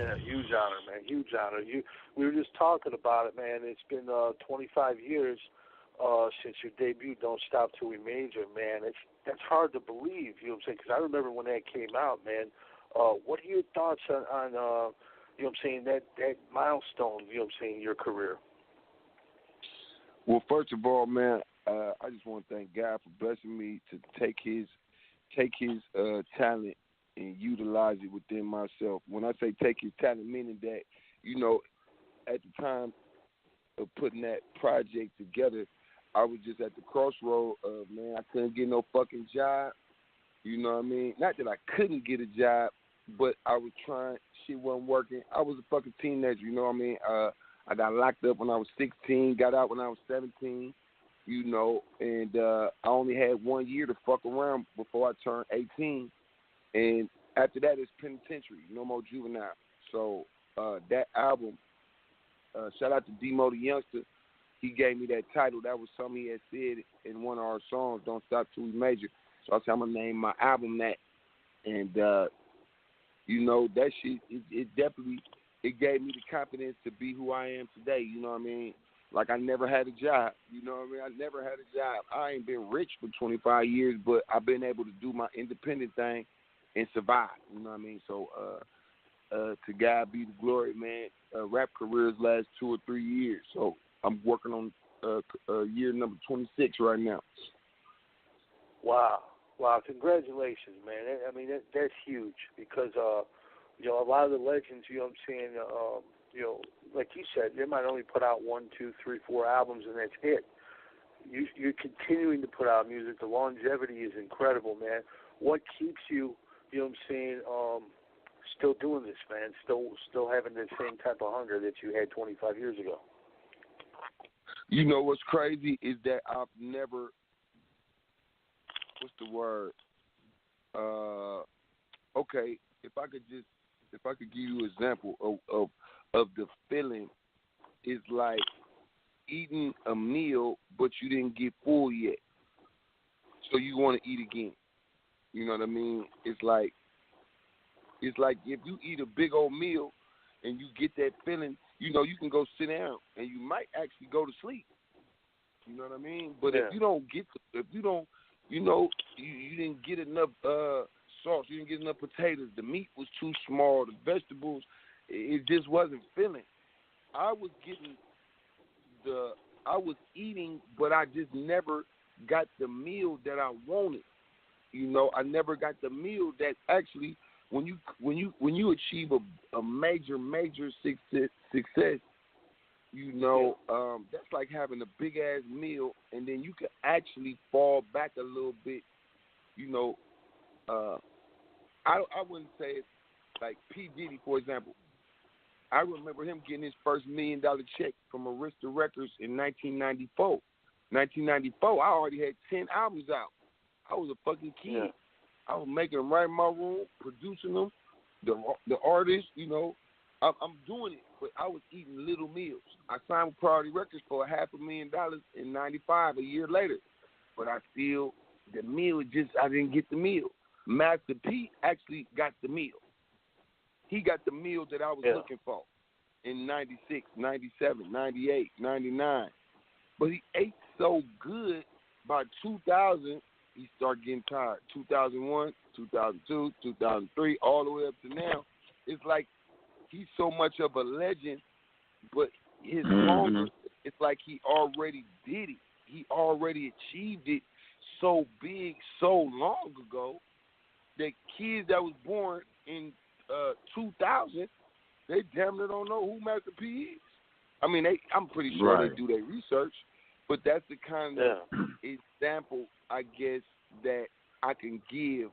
Yeah, huge honor, man. Huge honor. We were just talking about it, man. It's been 25 years since your debut, Don't Stop Till We Major, man. That's hard to believe, you know what I'm saying? Because I remember when that came out, man. What are your thoughts on you know what I'm saying, that milestone, you know what I'm saying, in your career? Well, first of all, man, I just want to thank God for blessing me to take his talent and utilize it within myself. When I say take his talent, meaning that, you know, at the time of putting that project together, I was just at the crossroad of, man, I couldn't get no fucking job. You know what I mean? Not that I couldn't get a job, but I was trying. Shit wasn't working. I was a fucking teenager, you know what I mean? I got locked up when I was 16, got out when I was 17, you know, and I only had 1 year to fuck around before I turned 18. And after that, it's penitentiary, no more juvenile. So that album, shout out to Demo the Youngster. He gave me that title. That was something he had said in one of our songs, Don't Stop Till We Major. So I said, I'm going to name my album that. And, you know, that shit, it definitely, it gave me the confidence to be who I am today. You know what I mean? Like, I never had a job. You know what I mean? I never had a job. I ain't been rich for 25 years, but I've been able to do my independent thing and survive. You know what I mean? So, to God be the glory, man. Rap careers last 2 or 3 years. So I'm working on year number 26 right now. Wow. Congratulations, man. I mean, that's huge because, you know, a lot of the legends, you know what I'm saying, you know, like you said, they might only put out 1, 2, 3, 4 albums and that's it. You're continuing to put out music. The longevity is incredible, man. What keeps you, you know what I'm saying, still doing this, man, still having the same type of hunger that you had 25 years ago? You know what's crazy is that I've never, what's the word? Okay, if I could give you an example of the feeling, it's like eating a meal, but you didn't get full yet. So you want to eat again. You know what I mean? It's like if you eat a big old meal and you get that feeling, you know, you can go sit down and you might actually go to sleep. You know what I mean? But if you don't get, you know, you didn't get enough sauce, you didn't get enough potatoes, the meat was too small, the vegetables, it just wasn't filling. I was eating, but I just never got the meal that I wanted. You know, I never got the meal that actually, when you achieve a major success, you know, that's like having a big ass meal, and then you can actually fall back a little bit. You know, I wouldn't say it like P. Diddy, for example. I remember him getting his first $1 million check from Arista Records in 1994. 1994, I already had 10 albums out. I was a fucking kid. Yeah. I was making them right in my room, producing them. The artists, you know, I'm doing it, but I was eating little meals. I signed with Priority Records for $500,000 in '95, a year later. But I didn't get the meal. Master P actually got the meal. He got the meal that I was looking for in 96, 97, 98, 99. But he ate so good by 2000, he started getting tired. 2001, 2002, 2003, all the way up to now. It's like he's so much of a legend, but his hunger, it's like he already did it. He already achieved it so big, so long ago that kids that was born in 2000, they damn near don't know who Master P is. I mean, I'm pretty sure they do their research, but that's the kind of example, I guess, that I can give.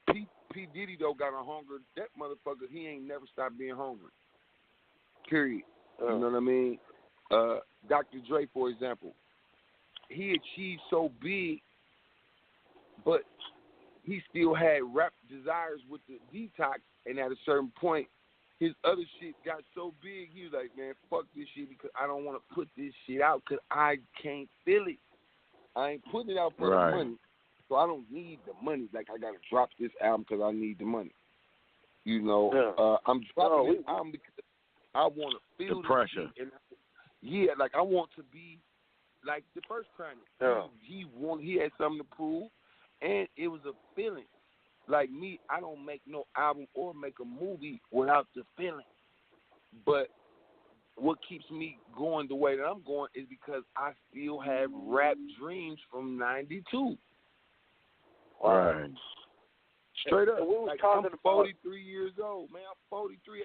P. Diddy, though, got a hunger. That motherfucker, he ain't never stopped being hungry. Period. You know what I mean? Dr. Dre, for example, he achieved so big, but he still had rap desires with the Detox, and at a certain point, his other shit got so big, he was like, man, fuck this shit because I don't want to put this shit out because I can't feel it. I ain't putting it out for the money, so I don't need the money. Like, I got to drop this album because I need the money. You know, I'm dropping this album because I want to feel the pressure. Like I want to be like the first time. He had something to prove, and it was a feeling. Like me, I don't make no album or make a movie without the feeling. But what keeps me going the way that I'm going is because I still have rap dreams from '92. Right. Straight up. Like, I'm 43 years old, man. I'm 43.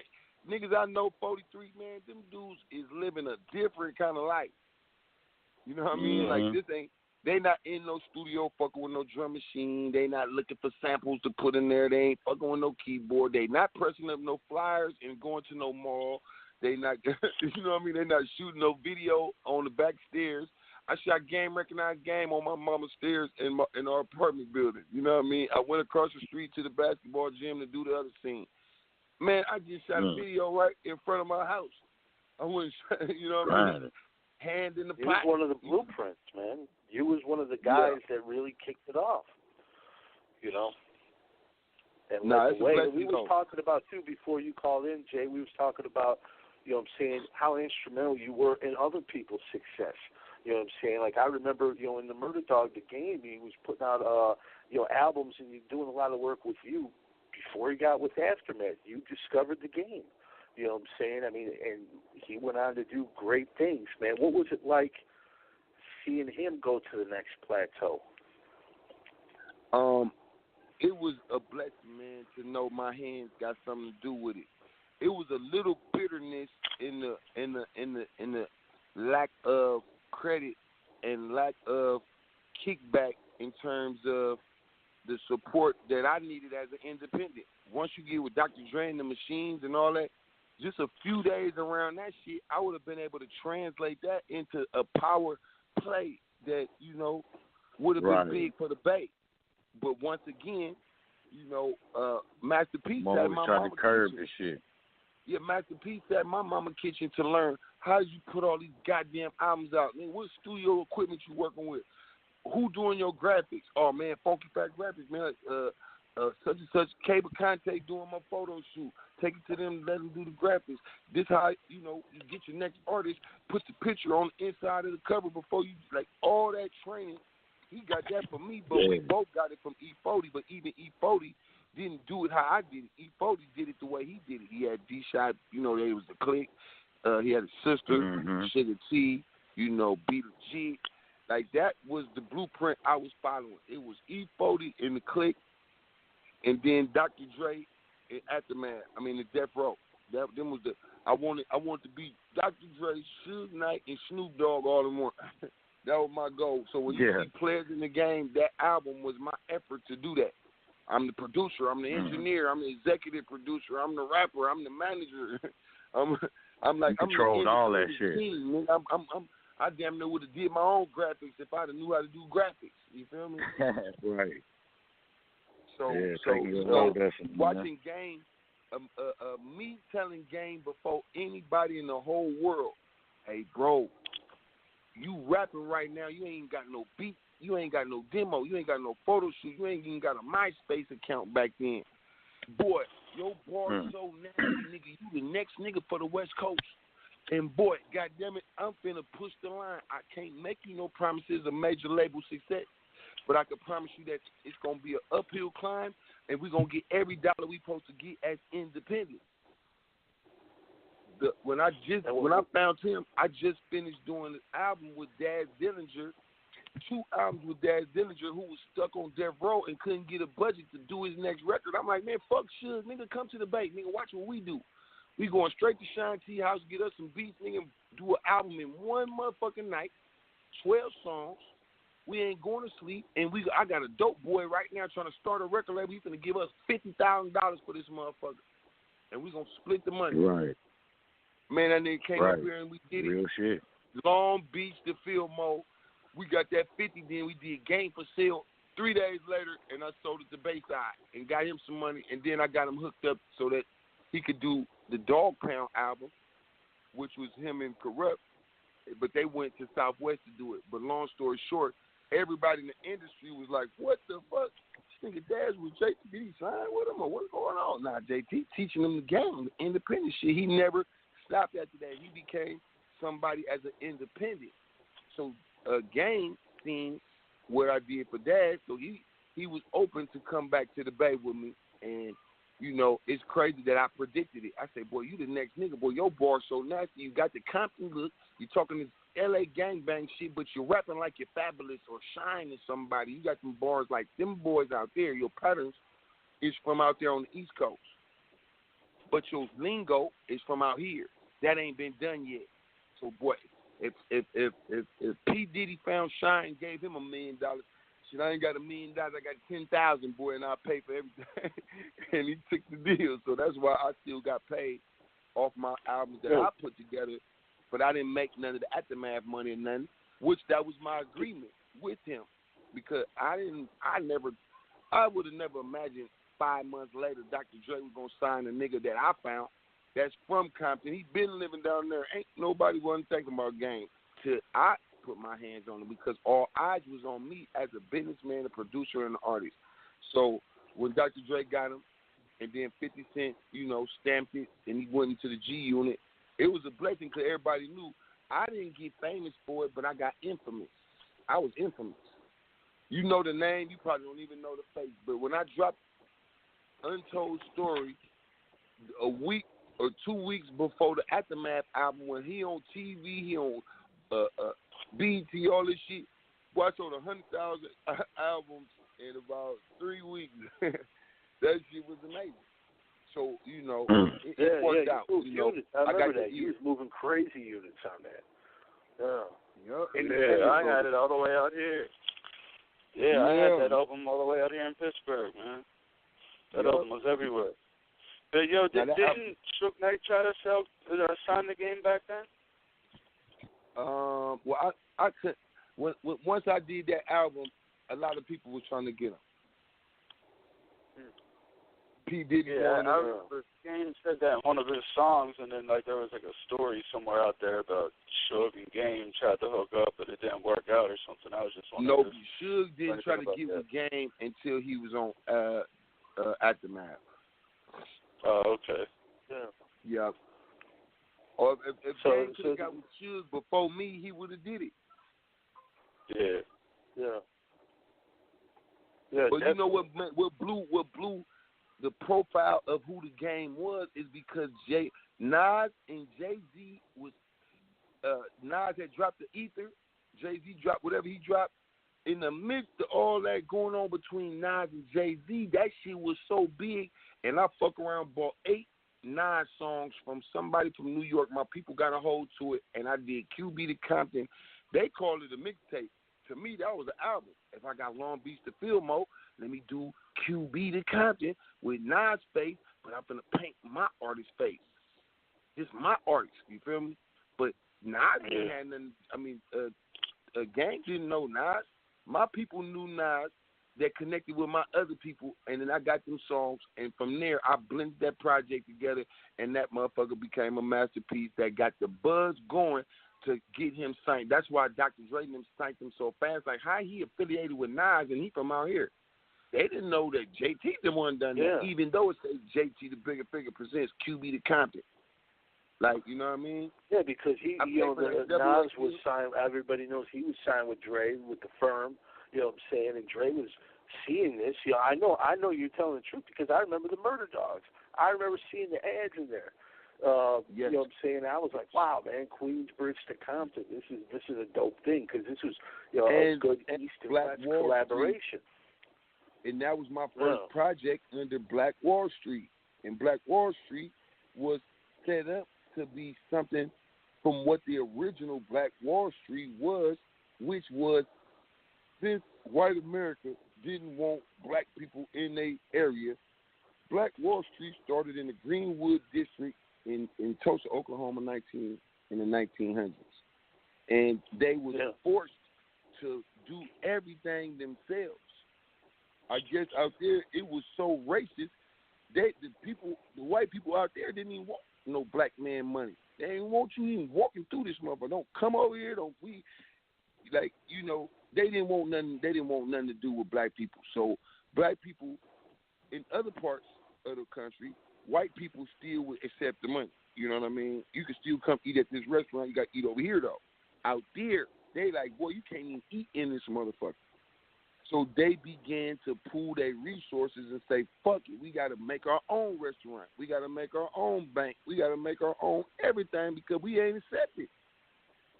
Niggas I know 43, man, them dudes is living a different kind of life. You know what I mean? Like, they not in no studio fucking with no drum machine. They not looking for samples to put in there. They ain't fucking with no keyboard. They not pressing up no flyers and going to no mall. They not, you know what I mean? They not shooting no video on the back stairs. I shot recognized game on my mama's stairs in our apartment building. You know what I mean? I went across the street to the basketball gym to do the other scene. Man, I just shot a video right in front of my house. I went, you know what I mean? Hand in the pot. You was one of the blueprints, man. You was one of the guys that really kicked it off. You know? And the way we was talking about, too, before you called in, Jay, we was talking about, you know what I'm saying, how instrumental you were in other people's success. You know what I'm saying? Like, I remember, you know, in the Murder Dog, the game, he was putting out, you know, albums and doing a lot of work with you before he got with Aftermath. You discovered the game. You know what I'm saying? I mean, and he went on to do great things, man. What was it like seeing him go to the next plateau? It was a blessing, man, to know my hands got something to do with it. It was a little bitterness in the lack of credit and lack of kickback in terms of the support that I needed as an independent. Once you get with Dr. Dre and the machines and all that, just a few days around that shit, I would have been able to translate that into a power play that, you know, would have been big for the Bay. But once again, you know, Master P sat in my mama's curb kitchen. this shit. Yeah, Master P sat in my mama's kitchen to learn how you put all these goddamn albums out. Man, what studio equipment you working with? Who doing your graphics? Oh, man, Funky Fat Graphics, man. Such and such, Cable Conte doing my photo shoot. Take it to them, let them do the graphics. This how, you know, you get your next artist, put the picture on the inside of the cover before you, like, all that training. He got that from me, but we both got it from E40, but even E40 didn't do it how I did it. E40 did it the way he did it. He had D-Shot, you know, there was a click. He had a sister, Sugar T, you know, Beetle G. Like, that was the blueprint I was following. It was E40 in the click, and then Dr. Dre and Aftermath. I mean, the Death Row. Them was the I wanted to be Dr. Dre, Suge Knight, and Snoop Dogg all in one. That was my goal. So when you see Players in the Game, that album was my effort to do that. I'm the producer. I'm the engineer. I'm the executive producer. I'm the rapper. I'm the manager. I'm like, you controlled all that shit. Team. I damn near would have did my own graphics if I'd have knew how to do graphics. You feel me? Right. So watching Game, me telling Game before anybody in the whole world, hey, bro, you rapping right now, you ain't got no beat, you ain't got no demo, you ain't got no photo shoot, you ain't even got a MySpace account back then. Boy, your bar so nasty, nigga, you the next nigga for the West Coast. And boy, goddammit, I'm finna push the line. I can't make you no promises of major label success, but I can promise you that it's gonna be an uphill climb, and we're gonna get every dollar we supposed to get as independent. When I found him, I just finished doing an album with Daz Dillinger, 2 albums with Daz Dillinger, who was stuck on Death Row and couldn't get a budget to do his next record. I'm like, man, fuck Suge, nigga, come to the Bay, nigga, watch what we do. We going straight to Shine T House, get us some beats, nigga, do an album in one motherfucking night, 12 songs. We ain't going to sleep, and I got a dope boy right now trying to start a record label. He's gonna give us $50,000 for this motherfucker, and we gonna split the money. Right. Man, that nigga came up here and we did Real it. Shit. Long Beach to Fillmore. We got that 50, then we did Game for Sale 3 days later, and I sold it to Bayside and got him some money, and then I got him hooked up so that he could do the Dog Pound album, which was him and Corrupt, but they went to Southwest to do it. But long story short, everybody in the industry was like, what the fuck? This nigga Daz was JT, did he sign with him or what's going on? Nah, JT teaching him the game, the independent shit. He never stopped after that. He became somebody as an independent. So Game seen what I did for Dad, so he was open to come back to the Bay with me. And, you know, it's crazy that I predicted it. I said, boy, you the next nigga. Boy, your bar's so nasty. You got the Compton look. You're talking this L.A. gangbang shit, but you're rapping like you're Fabulous or Shine or somebody. You got some bars like them boys out there. Your patterns is from out there on the East Coast. But your lingo is from out here. That ain't been done yet. So, boy, if P. Diddy found Shine and gave him $1 million, shit, I ain't got $1 million. I got 10,000, boy, and I'll pay for everything. And he took the deal. So that's why I still got paid off my albums that I put together. But I didn't make none of the Aftermath money or nothing, which that was my agreement with him. Because I would have never imagined 5 months later Dr. Dre was going to sign a nigga that I found that's from Compton. He been living down there. Ain't nobody wasn't thinking about Game till I put my hands on him, because all eyes was on me as a businessman, a producer, and an artist. So when Dr. Dre got him, and then 50 Cent, you know, stamped it, and he went into the G Unit, it was a blessing because everybody knew I didn't get famous for it, but I got infamous. I was infamous. You know the name, you probably don't even know the face, but when I dropped Untold Story a week or 2 weeks before the Aftermath album, when he on TV, he on BT, all this shit, boy, I sold 100,000 albums in about 3 weeks. That shit was amazing. So, you know, it worked out. You know, I remember that. You was moving crazy units on that. I had it all the way out here. Yeah, I had that album all the way out here in Pittsburgh, man. That album was everywhere. But, yo, didn't Suge Knight try to sign the Game back then? Well, I could. Once I did that album, a lot of people were trying to get him. P. Diddy wanted him. I remember Game said that in one of his songs, and then like there was like a story somewhere out there about Suge and Game tried to hook up, but it didn't work out or something. I was just wondering. No, Suge didn't try to get with Game until he was on Aftermath. Oh, okay. Yeah. Or if Game could have got with Suge before me, he would have did it. Yeah. But definitely. You know what blew the profile of who the Game was is because Nas and Jay-Z was Nas had dropped the Ether, Jay-Z dropped whatever he dropped. In the midst of all that going on between Nas and Jay-Z, that shit was so big, and I fuck around bought 8 Nas songs from somebody from New York. My people got a hold to it, and I did QB to Compton. They called it a mixtape. To me, that was an album. If I got Long Beach to Fillmore, let me do QB to Compton with Nas' face, but I'm going to paint my artist's face. It's my artist, you feel me? But Nas didn't have nothing. I mean, Gang didn't know Nas. My people knew Nas that connected with my other people, and then I got them songs, and from there, I blended that project together, and that motherfucker became a masterpiece that got the buzz going to get him signed. That's why Dr. Dre and them signed him so fast. Like, how he affiliated with Nas, and he from out here. They didn't know that JT the one done that, even though it says JT the Bigga Figga presents QB to Compton. Like, you know what I mean? Yeah, because Nas was signed. Everybody knows he was signed with Dre, with the firm. You know what I'm saying? And Dre was seeing this. You know, I know you're telling the truth because I remember the Murder Dogs. I remember seeing the ads in there. You know what I'm saying? I was like, wow, man, Queensbridge to Compton. This is a dope thing because this was, you know, a good East and West collaboration. And that was my first project under Black Wall Street. And Black Wall Street was set up to be something from what the original Black Wall Street was, which was since white America didn't want black people in their area, Black Wall Street started in the Greenwood District in Tulsa, Oklahoma, in the 1900s. And they were forced to do everything themselves. I guess out there it was so racist that the white people out there didn't even want no black man money. They didn't want you even walking through this motherfucker. Don't come over here. They didn't want nothing. They didn't want nothing to do with black people. So black people in other parts of the country, white people still would accept the money. You know what I mean? You can still come eat at this restaurant. You got to eat over here, though. Out there, they like, boy, you can't even eat in this motherfucker. So they began to pool their resources and say, fuck it, we got to make our own restaurant. We got to make our own bank. We got to make our own everything because we ain't accepted.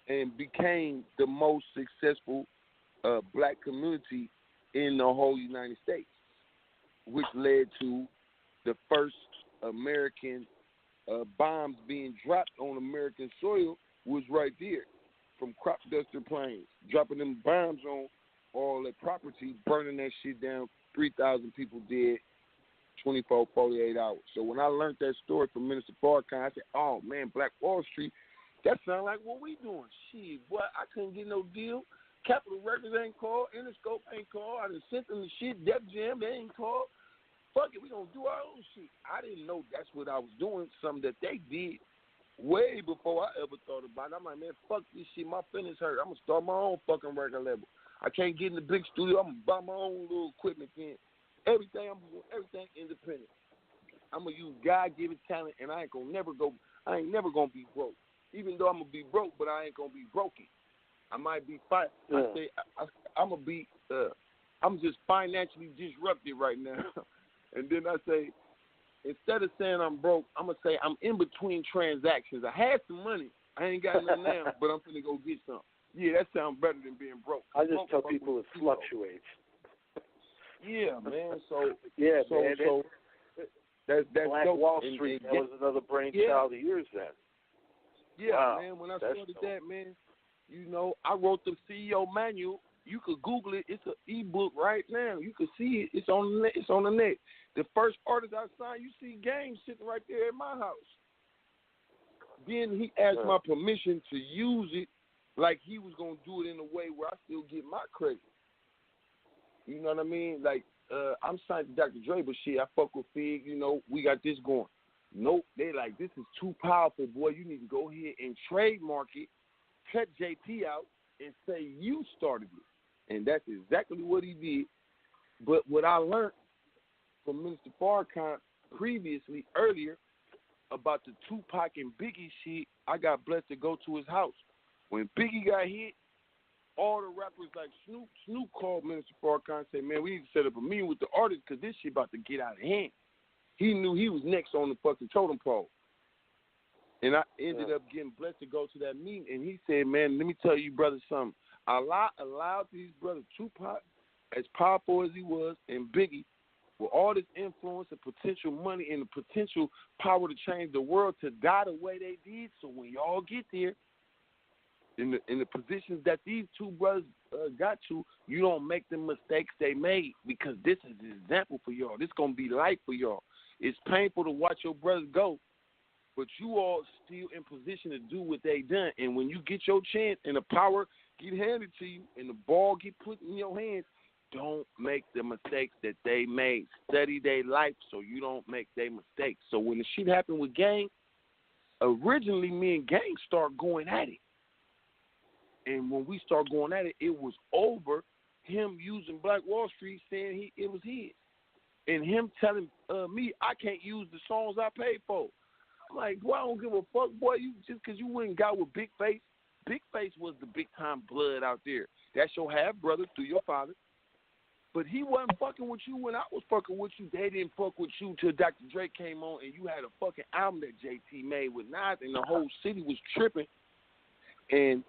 And became the most successful black community in the whole United States, which led to the first American bombs being dropped on American soil was right there from crop duster planes, dropping them bombs on all that property, burning that shit down, 3,000 people dead, 24, 48 hours. So when I learned that story from Minister Farrakhan, I said, oh, man, Black Wall Street, that sounds like what we doing. Shit, boy, I couldn't get no deal. Capitol Records ain't called. Interscope ain't called. I done sent them the shit. Def Jam, they ain't called. Fuck it, we gonna do our own shit. I didn't know that's what I was doing, something that they did way before I ever thought about it. I'm like, man, fuck this shit. My feelings hurt. I'm gonna start my own fucking record label. I can't get in the big studio. I'm gonna buy my own little equipment then. Everything I'm doing, everything independent. I'm gonna use God-given talent, and I ain't never gonna be broke. Even though I'm gonna be broke, but I ain't gonna be broken. I might be fine. Yeah. I'm gonna be. I'm just financially disrupted right now. And then I say, instead of saying I'm broke, I'm going to say I'm in between transactions. I had some money. I ain't got nothing now, but I'm going to go get some. Yeah, that sounds better than being broke. I just tell people it fluctuates. Yeah, man. So yeah, so, man. So that's Black dope. Wall Street. That was another brainchild of yours then. Yeah, wow. Man. When I started that, man, you know, I wrote the CEO manual. You could Google it. It's an e-book right now. You can see it. It's on the net. It's on the net. The first artist I signed, you see Game sitting right there at my house. Then he asked my permission to use it like he was going to do it in a way where I still get my credit. You know what I mean? Like, I'm signed to Dr. Dre, but shit, I fuck with Fig. You know, we got this going. Nope. They like, this is too powerful, boy. You need to go ahead and trademark it, cut JT out, and say you started it. And that's exactly what he did. But what I learned from Minister Farrakhan previously, earlier, about the Tupac and Biggie shit, I got blessed to go to his house. When Biggie got hit, all the rappers like Snoop called Minister Farrakhan and said, man, we need to set up a meeting with the artists because this shit about to get out of hand. He knew he was next on the fucking totem pole. And I ended up getting blessed to go to that meeting. And he said, man, let me tell you, brother, something. Allowed these brothers, Tupac, as powerful as he was, and Biggie, with all this influence and potential money and the potential power to change the world, to die the way they did. So when y'all get there, in the positions that these two brothers got to, you don't make the mistakes they made, because this is an example for y'all. This going to be life for y'all. It's painful to watch your brothers go, but you all still in position to do what they done. And when you get your chance and the power get handed to you and the ball get put in your hands, don't make the mistakes that they made. Study their life so you don't make their mistakes. So when the shit happened with Gang, originally me and Gang start going at it. And when we start going at it, it was over him using Black Wall Street, saying it was his. And him telling me I can't use the songs I paid for. I'm like, boy, I don't give a fuck, boy. You just because you went and got with Big Face. Big Face was the big time blood out there. That's your half brother through your father. But he wasn't fucking with you when I was fucking with you. They didn't fuck with you till Dr. Dre came on and you had a fucking album that JT made with Nas, and the whole city was tripping. And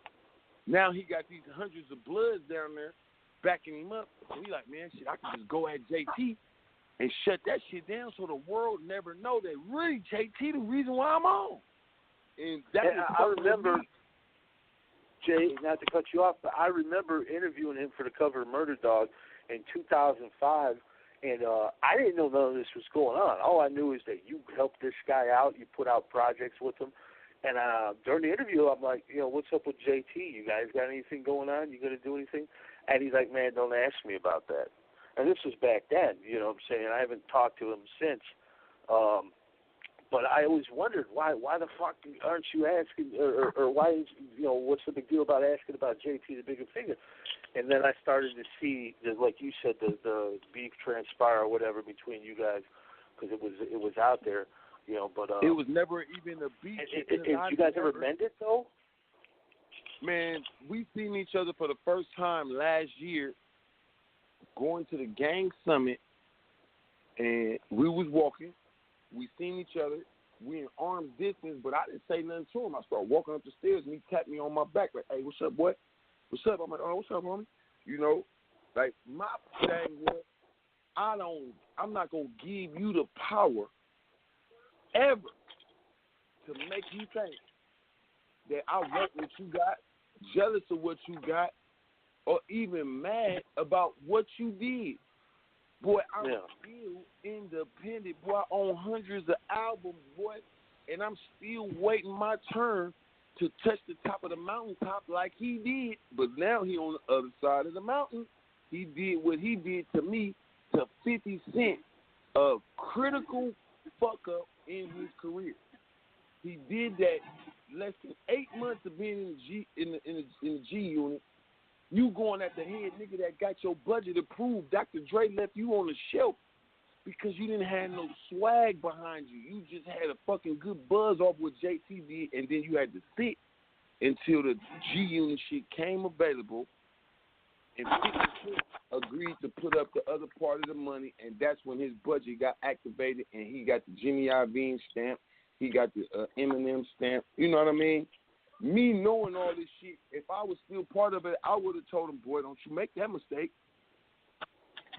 now he got these hundreds of bloods down there backing him up. And he like, man, shit, I can just go at JT and shut that shit down so the world never know that really JT the reason why I'm on. And that I remember, Jay, not to cut you off, but I remember interviewing him for the cover of Murder Dog in 2005, and I didn't know none of this was going on. All I knew is that you helped this guy out, you put out projects with him, and during the interview, I'm like, you know, what's up with JT? You guys got anything going on? You going to do anything? And he's like, man, don't ask me about that. And this was back then, you know what I'm saying? I haven't talked to him since. But I always wondered why the fuck aren't you asking, or why, what's the big deal about asking about JT the Bigga Figga? And then I started to see, like you said, the beef transpire or whatever between you guys, because it was out there, But it was never even a beef. Did you guys ever mend it though? Man, we seen each other for the first time last year, going to the gang summit, and we was walking. We seen each other. We in arm's distance, but I didn't say nothing to him. I started walking up the stairs, and he tapped me on my back like, "Hey, what's up, boy? What's up?" I'm like, "Oh, what's up, homie?" Like my thing was, I'm not gonna give you the power ever to make you think that I want what you got, jealous of what you got, or even mad about what you did. Boy, I'm still independent. Boy, I own hundreds of albums, boy, and I'm still waiting my turn to touch the top of the mountaintop like he did. But now he on the other side of the mountain. He did what he did to me, to 50 Cent, a critical fuck up in his career. He did that less than 8 months of being in the G unit. You going at the head nigga that got your budget approved. Dr. Dre left you on the shelf because you didn't have no swag behind you. You just had a fucking good buzz off what JT did, and then you had to sit until the G Unit shit came available, and 50 Cent agreed to put up the other part of the money, and that's when his budget got activated, and he got the Jimmy Iovine stamp, he got the Eminem stamp. You know what I mean? Me knowing all this shit, if I was still part of it, I would have told him, boy, don't you make that mistake.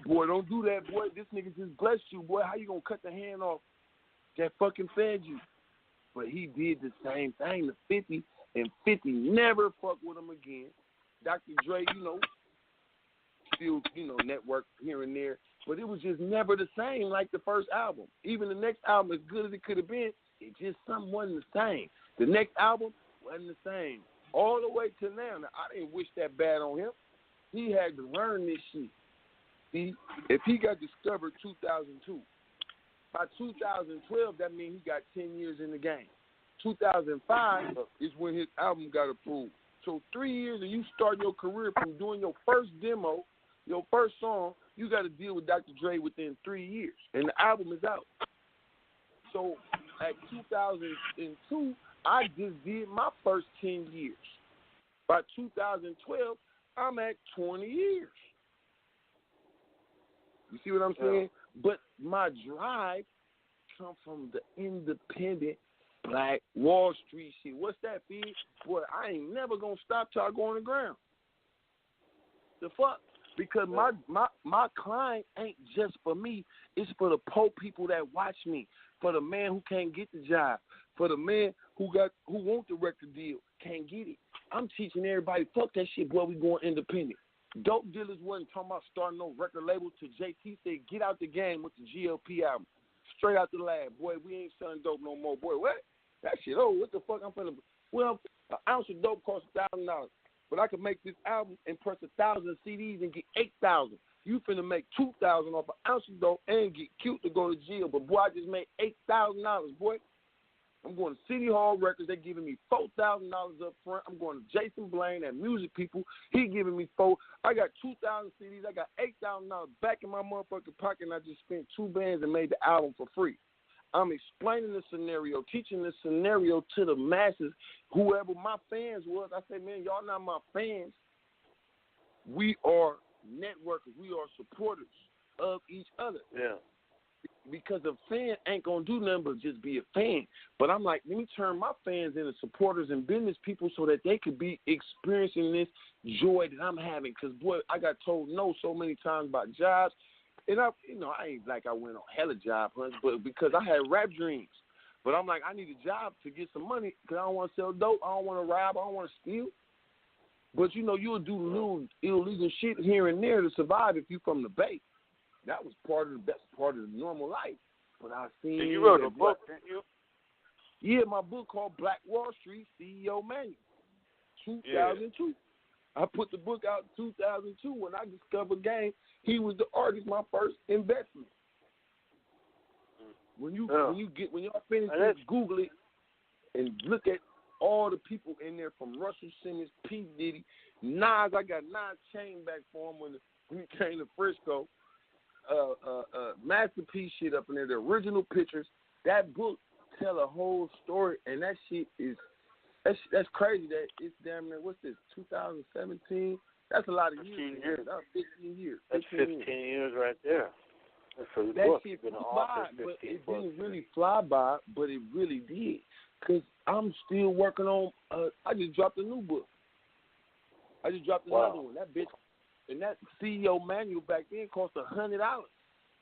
Boy, don't do that, boy. This nigga just blessed you, boy. How you gonna cut the hand off that fucking fed you? But he did the same thing to 50, and 50 never fucked with him again. Dr. Dre, still, network here and there, but it was just never the same like the first album. Even the next album, as good as it could have been, it just something wasn't the same. The next album wasn't the same. All the way to now. Now, I didn't wish that bad on him. He had to learn this shit. See, if he got discovered 2002, by 2012, that means he got 10 years in the game. 2005 is when his album got approved. So 3 years and you start your career from doing your first demo, your first song, you got to deal with Dr. Dre within 3 years. And the album is out. So at 2002, I just did my first 10 years. By 2012, I'm at 20 years. You see what I'm saying? But my drive comes from the independent Black Wall Street shit. What's that, Fig? Boy, I ain't never going to stop till I go on the ground. The fuck? Because my client ain't just for me. It's for the poor people that watch me. For the man who can't get the job. For the man who want the record deal, can't get it. I'm teaching everybody, fuck that shit, boy, we going independent. Dope dealers wasn't talking about starting no record label till JT said, get out the game with the GLP album. Straight out the lab. Boy, we ain't selling dope no more. Boy, what? That shit, what the fuck I'm finna... Well, an ounce of dope costs $1,000. But I can make this album and press 1,000 CDs and get 8,000. You finna make 2,000 off an ounce of dope and get cute to go to jail. But boy, I just made $8,000, boy. I'm going to City Hall Records. They're giving me $4,000 up front. I'm going to Jason Blaine at Music People. He giving me $4,000. I got 2,000 CDs. I got $8,000 back in my motherfucking pocket, and I just spent 2 bands and made the album for free. I'm explaining the scenario, teaching the scenario to the masses, whoever my fans was. I say, man, y'all not my fans. We are networkers. We are supporters of each other. Yeah. Because a fan ain't going to do nothing but just be a fan. But I'm like, let me turn my fans into supporters and business people so that they could be experiencing this joy that I'm having. Because, boy, I got told no so many times about jobs. And, I ain't like I went on hella job hunts, but because I had rap dreams. But I'm like, I need a job to get some money because I don't want to sell dope. I don't want to rob. I don't want to steal. But, you'll do little illegal shit here and there to survive if you from the Bay. That was part of the best part of the normal life. But I seen... And you wrote a book, didn't you? Yeah, my book called Black Wall Street CEO Manual, 2002. Yeah. I put the book out in 2002 when I discovered Game. He was the artist, my first investment. when y'all finish this, Google it and look at all the people in there from Russell Simmons, P. Diddy, Nas. I got Nas chain back for him when he came to Frisco. Masterpiece shit up in there. The original pictures. That book tell a whole story, and that shit is that's crazy. That it's damn near, what's this, 2017? That's a lot of years. 15 years. That's 15 years. That's 15 years right there. For the that book. shit Been flew by, but it didn't really fly by, but it really did. Because I'm still working on, I just dropped a new book. I just dropped another one. That bitch, and that CEO manual back then cost $100.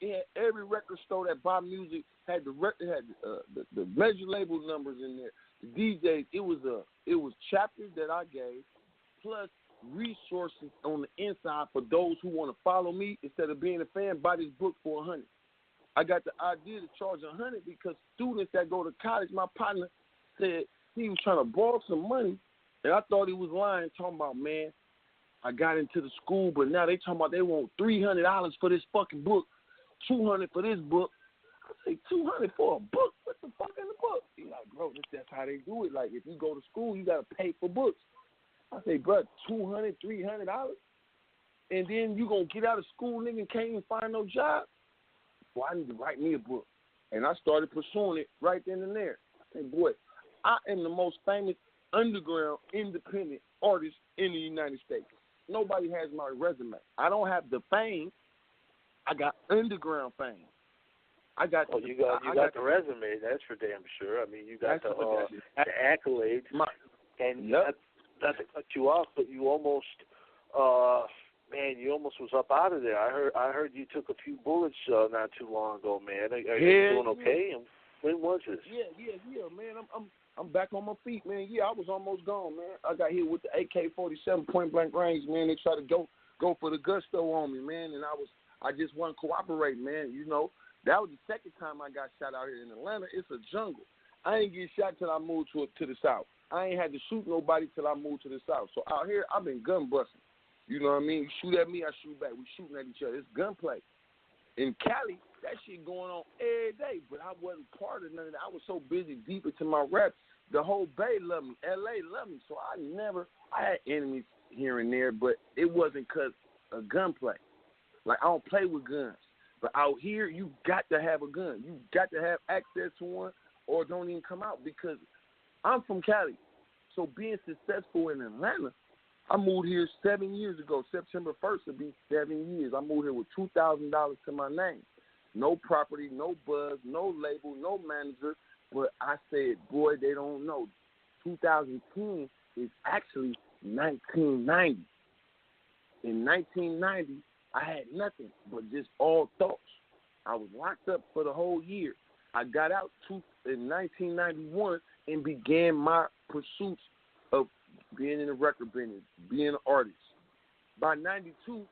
It had every record store that buy music, had the major label numbers in there. The DJs, it was chapters that I gave, plus resources on the inside for those who want to follow me. Instead of being a fan, buy this book for $100. I got the idea to charge $100 because students that go to college, my partner said he was trying to borrow some money, and I thought he was lying, talking about, man, I got into the school, but now they talking about they want $300 for this fucking book, $200 for this book. I say $200 for a book? What the fuck in the book? He's like, bro, that's how they do it. Like, if you go to school, you gotta pay for books. I say, bro, $200, $300, and then you gonna get out of school, nigga, and can't even find no job. Well, I need to write me a book, and I started pursuing it right then and there. I said, boy, I am the most famous underground independent artist in the United States. Nobody has my resume. I don't have the fame. I got underground fame. I got. Oh, you got the resume. That's for damn sure. I mean, you got the accolades. And not to cut you off, but you almost, you almost was up out of there. I heard you took a few bullets not too long ago, man. Are you doing okay? And when was this? Yeah, man. I'm back on my feet, man. Yeah, I was almost gone, man. I got hit with the AK-47 point blank range, man. They tried to go for the gusto on me, man, and I just wasn't cooperating, man. You know, that was the second time I got shot out here in Atlanta. It's a jungle. I ain't get shot till I moved to the South. I ain't had to shoot nobody till I moved to the South. So out here, I've been gun busting. You know what I mean? You shoot at me, I shoot back. We shooting at each other. It's gunplay. In Cali, that shit going on every day, but I wasn't part of none of that. I was so busy deep into my rap. The whole Bay loved me. L.A. loved me. So I had enemies here and there, but it wasn't because of gunplay. Like, I don't play with guns. But out here, you got to have a gun. You got to have access to one or don't even come out because I'm from Cali. So being successful in Atlanta, I moved here 7 years ago. September 1st will be 7 years. I moved here with $2,000 to my name. No property, no buzz, no label, no manager. But I said, boy, they don't know. 2010 is actually 1990. In 1990, I had nothing but just all thoughts. I was locked up for the whole year. I got out in 1991 and began my pursuits of being in the record business, being an artist. By 92,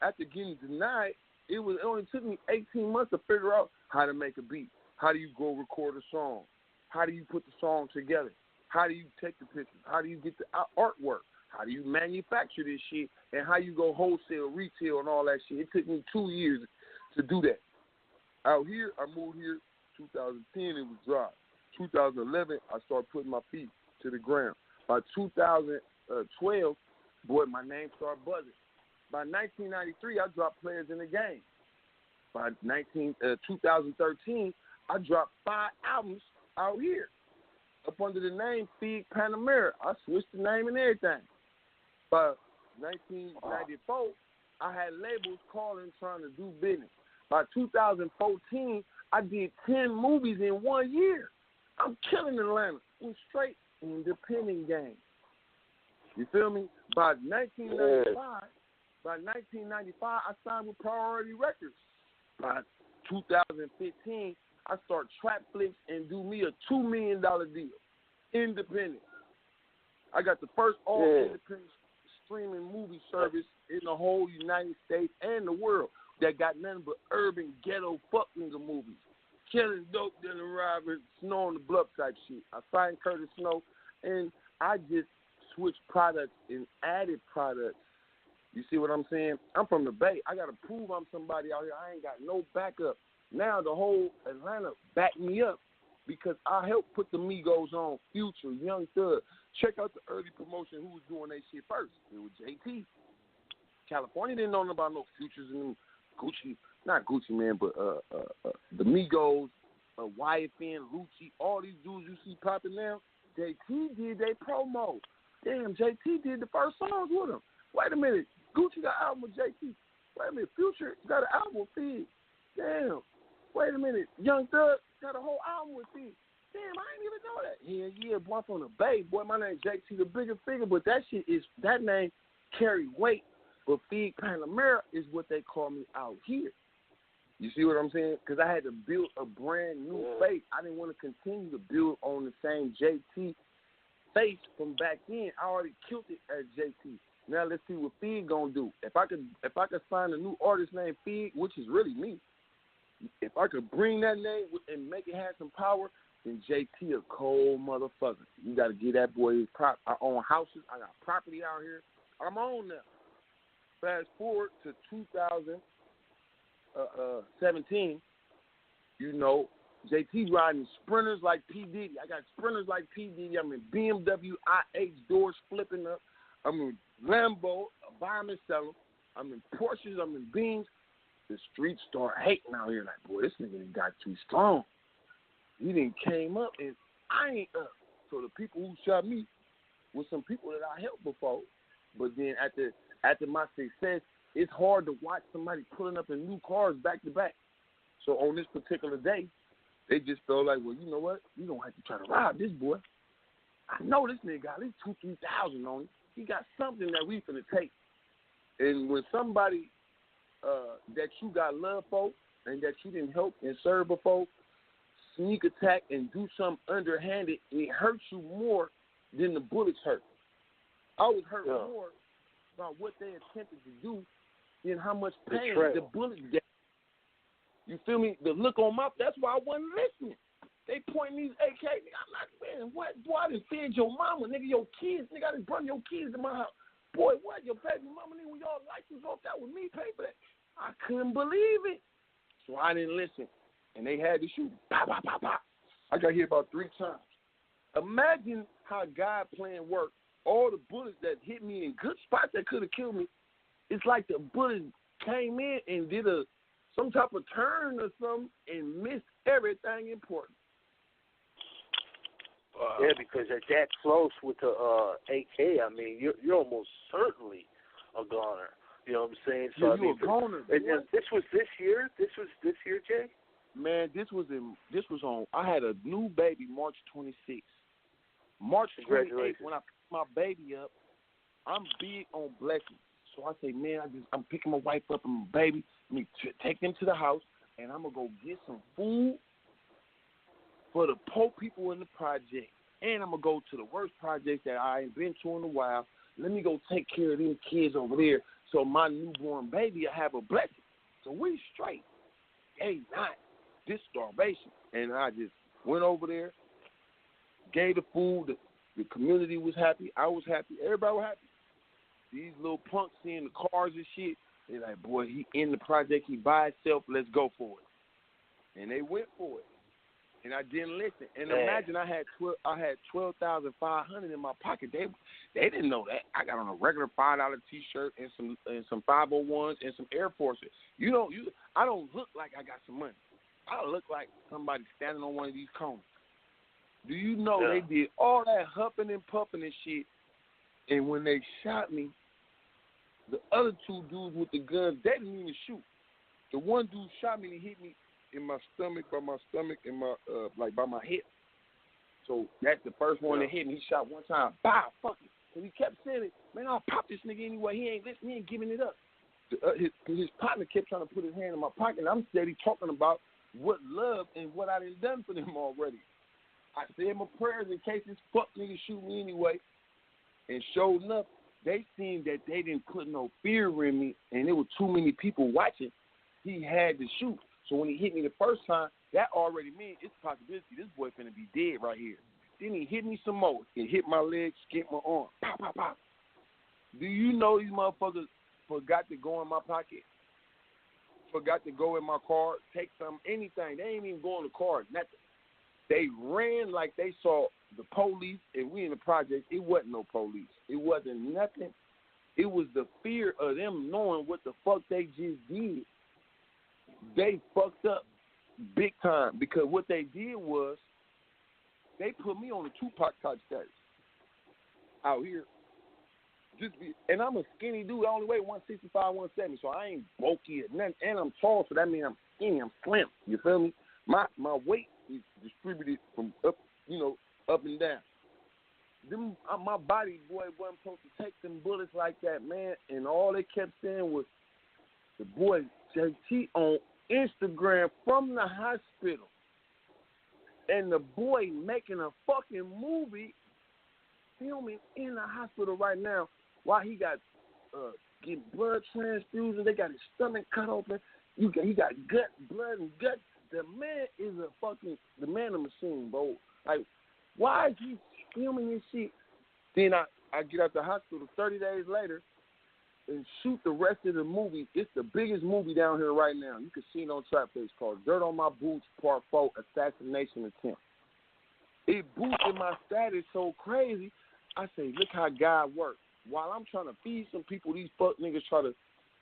after getting denied, it only took me 18 months to figure out how to make a beat. How do you go record a song? How do you put the song together? How do you take the pictures? How do you get the artwork? How do you manufacture this shit? And how you go wholesale, retail, and all that shit? It took me 2 years to do that. Out here, I moved here 2010, it was dry. 2011, I started putting my feet to the ground. By 2012, boy, my name started buzzing. By 1993, I dropped Players in the Game. By 2013, I dropped 5 albums out here up under the name Fig Panamera. I switched the name and everything. By 1994, I had labels calling trying to do business. By 2014, I did 10 movies in 1 year. I'm killing Atlanta. I'm straight independent game. You feel me? By 1995, I signed with Priority Records. By 2015, I start Trap Flicks and do me a $2 million deal. Independent. I got the first all-independent streaming movie service in the whole United States and the world that got nothing but urban, ghetto, fuck nigga movies. Killing dope, then arriving, Snow on the Bluff type shit. I signed Curtis Snow, and I just switched products and added products. You see what I'm saying? I'm from the Bay. I got to prove I'm somebody out here. I ain't got no backup. Now the whole Atlanta backed me up because I helped put the Migos on, Future, Young Thug. Check out the early promotion who was doing that shit first. It was JT. California didn't know about no Futures and Gucci, not Gucci, man, but the Migos, YFN, Lucci, all these dudes you see popping now. JT did their promo. Damn, JT did the first songs with him. Wait a minute, Gucci got an album with JT. Wait a minute, Future got an album with Fig. Damn. Wait a minute, Young Thug got a whole album with Fig. Damn, I didn't even know that. Yeah, boy, I'm from the Bay. Boy, my name's JT, the Bigga Figga, but that name carry weight. But Fig Panamera is what they call me out here. You see what I'm saying? Because I had to build a brand new face. I didn't want to continue to build on the same JT face from back then. I already killed it as JT. Now let's see what Fig gonna do. If I could find a new artist named Fig, which is really me, if I could bring that name and make it have some power, then JT a cold motherfucker. You got to give that boy his prop. I own houses. I got property out here. I'm on now. Fast forward to 2017, you know, JT riding sprinters like P. Diddy. I got sprinters like P. Diddy. I'm in BMW IH doors flipping up. I'm in Lambo, buy them and sell them. I'm in Porsches. I'm in Beams. The streets start hating out here. Like, boy, this nigga done got too strong. He done came up and I ain't up. So the people who shot me were some people that I helped before. But then after my success, it's hard to watch somebody pulling up in new cars back to back. So on this particular day, they just felt like, well, you know what? You don't have to try to rob this boy. I know this nigga got at least 2,000-3,000 on him. He got something that we finna take. And when somebody that you got love for and that you didn't help and serve before sneak attack and do something underhanded, it hurts you more than the bullets hurt. I was hurt more about what they attempted to do than how much pain the bullets get. You feel me? The look on my, that's why I wasn't listening. They pointing these AK. I'm like, man, what? Boy, I done fed your mama, nigga, your kids. Nigga, I done brought your kids to my house. Boy, what? Your baby mama, nigga, when y'all license off that with me, pay for that. I couldn't believe it. So I didn't listen. And they had to shoot. Pow, pow, pow, pow. I got hit about 3 times. Imagine how God plan worked. All the bullets that hit me in good spots that could have killed me, it's like the bullet came in and did some type of turn or something and missed everything important. Yeah, because at that close with the AK, I mean, you're almost certainly a goner. You know what I'm saying? So Yeah, I mean, a goner. And this was this year. This was this year, Jay. Man, this was on. I had a new baby March 26th. March 28th, when I picked my baby up, I'm big on blessings. So I say, man, I'm picking my wife up and my baby. Let me take them to the house, and I'm gonna go get some food for the poor people in the project. And I'm gonna go to the worst project that I ain't been to in a while. Let me go take care of these kids over there, so my newborn baby will have a blessing. So we straight. Hey, not this starvation. And I just went over there, gave the food. The community was happy. I was happy. Everybody was happy. These little punks seeing the cars and shit, they like, boy, he in the project. He by himself. Let's go for it. And they went for it. And I didn't listen. And imagine I had $12,500 in my pocket. They didn't know that. I got on a regular $5 T-shirt and some 501s and some Air Forces. I don't look like I got some money. I look like somebody standing on one of these corners. Do you know they did all that huffing and puffing and shit, and when they shot me, the other 2 dudes with the guns, they didn't even shoot. The one dude shot me and he hit me in my stomach, and my by my hip. So that's the first one that hit me. He shot one time. Bow, fuck it. And he kept saying it. Man, I'll pop this nigga anyway. He ain't listening. He ain't giving it up. His partner kept trying to put his hand in my pocket, and I'm steady talking about what love and what I done for them already. I said my prayers in case this fuck nigga shoot me anyway. And sure enough, they seen that they didn't put no fear in me, and there were too many people watching. He had to shoot. So when he hit me the first time, that already means it's a possibility this boy finna be dead right here. Then he hit me some more. He hit my leg, skipped my arm. Pop, pop, pop. Do you know these motherfuckers forgot to go in my pocket forgot to go in my car, take anything. They ain't even go in the car, nothing. They ran like they saw the police, and we in the project. It wasn't no police. It wasn't nothing. It was the fear of them knowing what the fuck they just did. They fucked up big time because what they did was they put me on the Tupac type status out here. And I'm a skinny dude. I only weigh 165, 170, so I ain't bulky or nothing. And I'm tall, so that means I'm skinny. I'm slim. You feel me? My weight is distributed from up, up and down. My body, boy, wasn't supposed to take them bullets like that, man. And all they kept saying was the boy JT on Instagram from the hospital. And the boy making a fucking movie, filming in the hospital right now while he got getting blood transfusions. They got his stomach cut open. He got blood and guts. The man is the man of machine, bro. Like, why is he filming this shit? Then I get out the hospital 30 days later and shoot the rest of the movie. It's the biggest movie down here right now. You can see it on Trapface, called Dirt on My Boots Part 4, Assassination Attempt. It boosted my status so crazy. I say, look how God works. While I'm trying to feed some people, these fuck niggas try to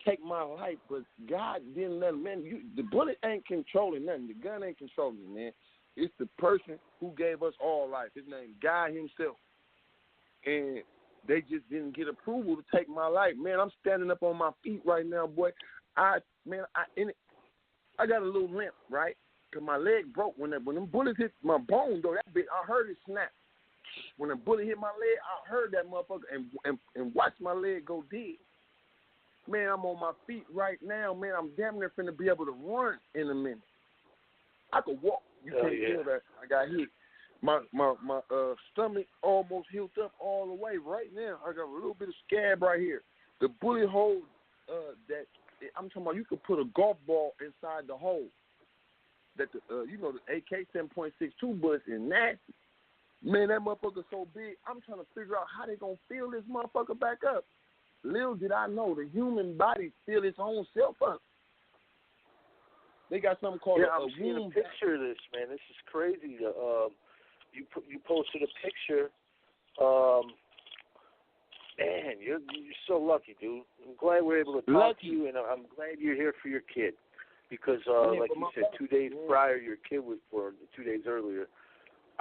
take my life, but God didn't let them, man. The bullet ain't controlling nothing. The gun ain't controlling it, man. It's the person who gave us all life. His name, God himself. And they just didn't get approval to take my life. Man, I'm standing up on my feet right now, boy. I got a little limp, right? Because my leg broke. When them bullets hit my bone, though, that bit, I heard it snap. When a bullet hit my leg, I heard that motherfucker and watched my leg go dead. Man, I'm on my feet right now. Man, I'm damn near finna be able to run in a minute. I could walk. You can't feel that I got hit. My stomach almost healed up all the way right now. I got a little bit of scab right here. The bullet hole that I'm talking about, you could put a golf ball inside the hole. That the AK 7.62 bullets is nasty. Man, that motherfucker so big. I'm trying to figure out how they gonna fill this motherfucker back up. Little did I know the human body fill its own self up. They got something called I'm seeing a picture of this, man. This is crazy. You posted a picture. Man, you're so lucky, dude. I'm glad we're able to talk to you, and I'm glad you're here for your kid. Because, like you said, 2 days prior, your kid was born. 2 days earlier.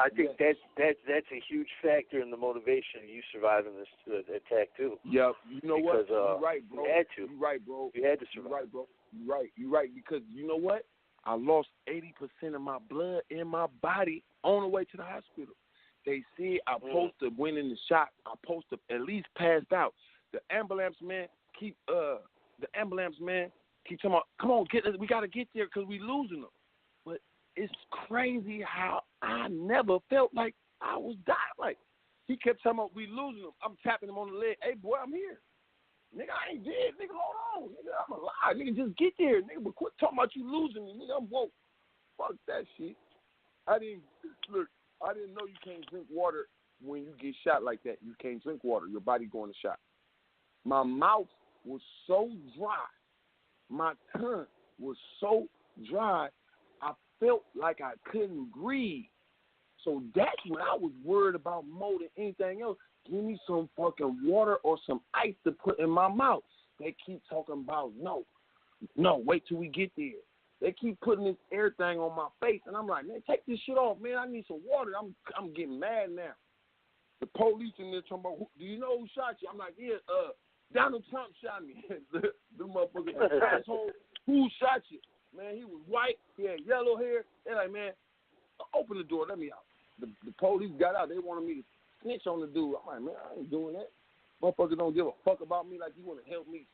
I think that's a huge factor in the motivation of you surviving this attack too. Yeah, you know because, what? You're right, bro. You had to. You're right, bro. You had to survive. You're right, bro. You're right. Because you know what? I lost 80% of my blood in my body on the way to the hospital. They said I supposed to win in the shot. I supposed to at least passed out. The ambulance man keep talking about, come on, we got to get there because we losing them. But it's crazy how I never felt like I was dying. Like, he kept talking about, we losing them. I'm tapping him on the leg. Hey, boy, I'm here. Nigga, I ain't dead. Nigga, hold on. Nigga, I'm alive. Nigga, just get there. Nigga, but quit talking about you losing me. Nigga, I'm woke. Fuck that shit. I didn't know you can't drink water when you get shot like that. You can't drink water. Your body going to shot. My mouth was so dry. My tongue was so dry, I felt like I couldn't breathe. So that's when I was worried about more than anything else. Give me some fucking water or some ice to put in my mouth. They keep talking about, no, wait till we get there. They keep putting this air thing on my face, and I'm like, man, take this shit off, man. I need some water. I'm getting mad now. The police in there talking about, do you know who shot you? I'm like, yeah, Donald Trump shot me. the motherfucker, asshole, who shot you? Man, he was white. He had yellow hair. They're like, man, open the door. Let me out. The police got out. They wanted me to snitch on the dude. I'm like, man, I ain't doing that. Motherfucker don't give a fuck about me like you want to help me.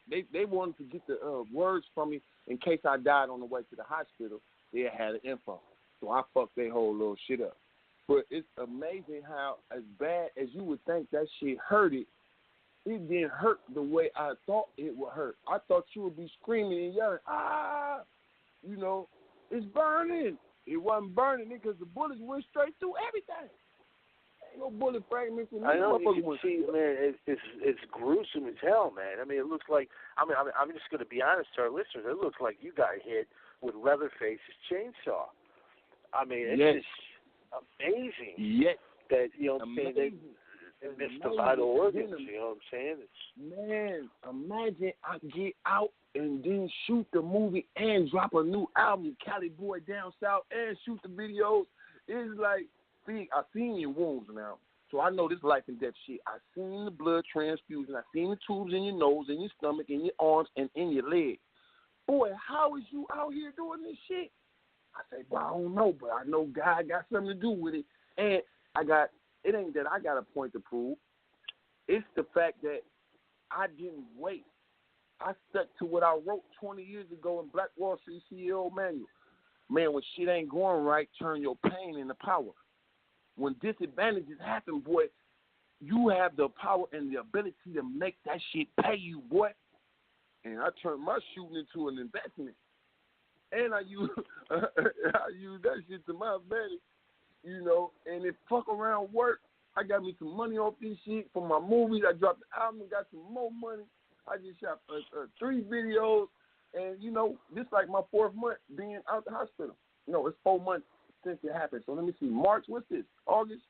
They wanted to get the words from me in case I died on the way to the hospital. They had the info. So I fucked their whole little shit up. But it's amazing how, as bad as you would think that shit hurted, it didn't hurt the way I thought it would hurt. I thought you would be screaming and yelling, it's burning. It wasn't burning because the bullets went straight through everything. Ain't no bullet fragments in this I know, motherfucker. you can see, man, it's gruesome as hell, man. I mean, it looks like, I'm just going to be honest to our listeners, it looks like you got hit with Leatherface's chainsaw. I mean, it's just amazing that, you know what I'm saying, they missed the vital organs, you know what I'm saying? Man, imagine I get out and then shoot the movie and drop a new album, Cali Boy Down South, and shoot the videos. It's like, see, I seen your wounds now, so I know this life and death shit. I seen the blood transfusion. I seen the tubes in your nose, in your stomach, in your arms, and in your leg. Boy, how is you out here doing this shit? I say, well, I don't know, but I know God got something to do with it. And it ain't that I got a point to prove. It's the fact that I didn't wait. I stuck to what I wrote 20 years ago in Black Wall Street CEO manual. Man, when shit ain't going right, turn your pain into power. When disadvantages happen, boy, you have the power and the ability to make that shit pay you, boy. And I turned my shooting into an investment. And I use that shit to my advantage, you know. And if fuck around work, I got me some money off this shit for my movies. I dropped the album, got some more money. I just shot 3 videos, and, you know, this like my 4th month being out the hospital. No, it's 4 months since it happened. So let me see. March, what's this? August?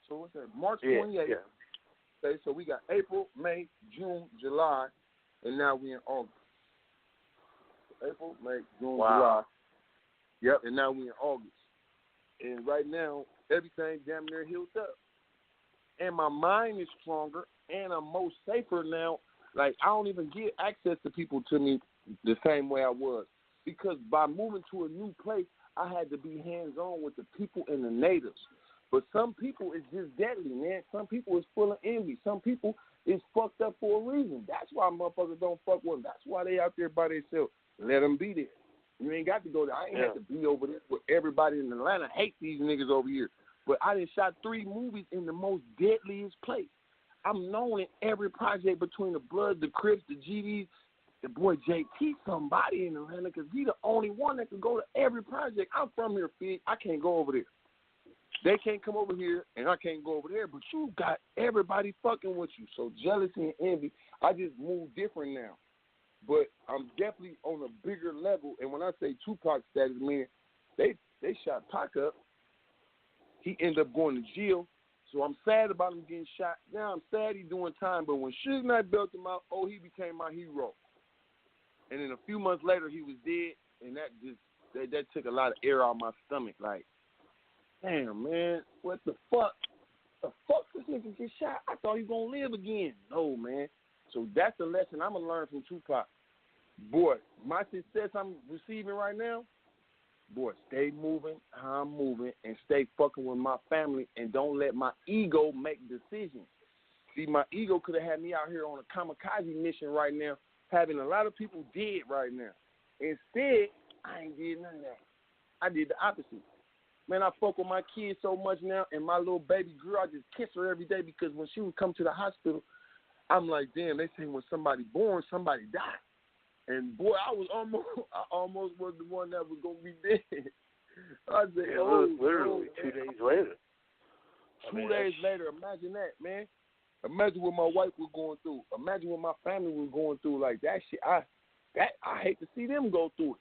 So what's that? March 28th. Yeah. Okay, so we got April, May, June, July, and now we in August. April, May, June, July. Yep, and now we in August. And right now, everything damn near healed up. And my mind is stronger, and I'm more safer now. Like, I don't even get access to people to me the same way I was. Because by moving to a new place, I had to be hands-on with the people and the natives. But some people is just deadly, man. Some people is full of envy. Some people is fucked up for a reason. That's why motherfuckers don't fuck with them. That's why they out there by themselves. Let them be there. You ain't got to go there. I ain't have to be over there with everybody in Atlanta. Hate these niggas over here. But I done shot 3 movies in the most deadliest place. I'm known in every project between the Bloods, the Crips, the GDs. The boy JT somebody in Atlanta because he the only one that can go to every project. I'm from here, Fig. I can't go over there. They can't come over here, and I can't go over there. But you got everybody fucking with you. So jealousy and envy, I just move different now. But I'm definitely on a bigger level. And when I say Tupac status, man, they shot Pac up. He ended up going to jail. So I'm sad about him getting shot. Now I'm sad he's doing time. But when Suge Knight built him out, he became my hero. And then a few months later, he was dead. And that took a lot of air out of my stomach. Like, damn, man, what the fuck? The fuck this nigga get shot? I thought he was going to live again. No, man. So that's the lesson I'm going to learn from Tupac. Boy, my success I'm receiving right now, boy, stay moving how I'm moving and stay fucking with my family and don't let my ego make decisions. See, my ego could have had me out here on a kamikaze mission right now, having a lot of people dead right now. Instead, I ain't did none of that. I did the opposite. Man, I fuck with my kids so much now, and my little baby girl, I just kiss her every day because when she would come to the hospital, I'm like, damn, they say when somebody born, somebody die. And boy, I almost was the one that was gonna be dead. I said, literally 2 days later. 2 days later, imagine that, man. Imagine what my wife was going through. Imagine what my family was going through. Like that shit, I hate to see them go through it.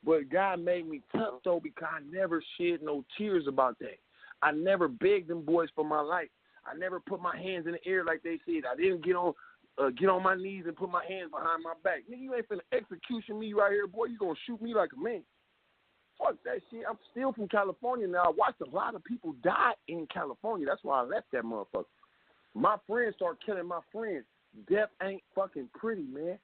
But God made me tough though because I never shed no tears about that. I never begged them boys for my life. I never put my hands in the air like they said. I didn't get on my knees and put my hands behind my back. Nigga, you ain't finna execution me right here, boy. You gonna shoot me like a man. Fuck that shit. I'm still from California now. I watched a lot of people die in California. That's why I left that motherfucker. My friends start killing my friends. Death ain't fucking pretty, man.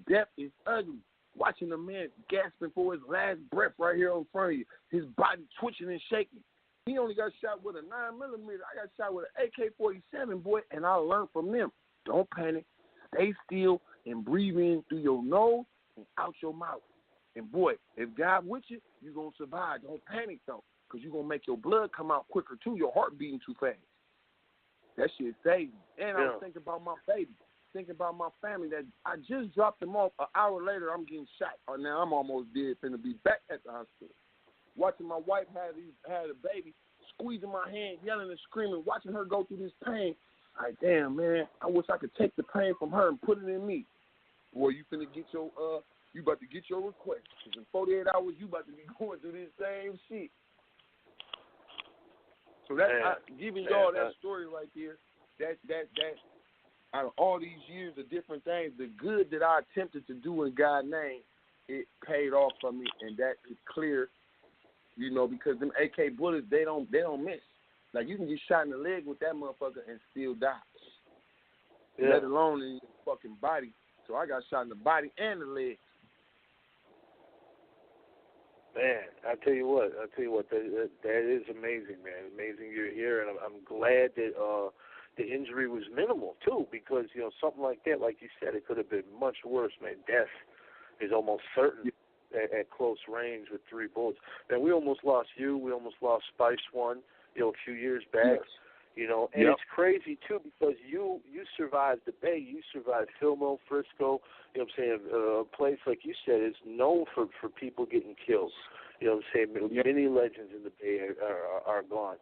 Death is ugly. Watching a man gasping for his last breath right here in front of you. His body twitching and shaking. He only got shot with a 9mm. I got shot with an AK-47, boy, and I learned from them. Don't panic. Stay still and breathe in through your nose and out your mouth. And, boy, if God with you, you're going to survive. Don't panic, though, because you're going to make your blood come out quicker, too. Your heart beating too fast. That shit saved me. And I was thinking about my baby, thinking about my family. That I just dropped them off. An hour later, I'm getting shot. Now I'm almost dead, finna be back at the hospital. Watching my wife had a baby, squeezing my hand, yelling and screaming, watching her go through this pain. Like, damn, man, I wish I could take the pain from her and put it in me. Boy, you finna get your, you about to get your request. Because in 48 hours, you about to be going through this same shit. So that's giving y'all that story right there. That out of all these years of different things, the good that I attempted to do in God's name, it paid off for me, and that is clear. You know, because them AK bullets, they don't miss. Like, you can get shot in the leg with that motherfucker and still die. Yeah. Let alone in your fucking body. So I got shot in the body and the leg. Man, I tell you what, that is amazing, man. Amazing you're here, and I'm glad that the injury was minimal too, because something like that, like you said, it could have been much worse, man. Death is almost certain at close range with 3 bullets. Man, we almost lost you. We almost lost Spice One, a few years back. Yes. And it's crazy too, because you survived the Bay, you survived Fillmore, Frisco. You know what I'm saying? A place like you said is known for people getting killed. You know what I'm saying? Many legends in the Bay are gone.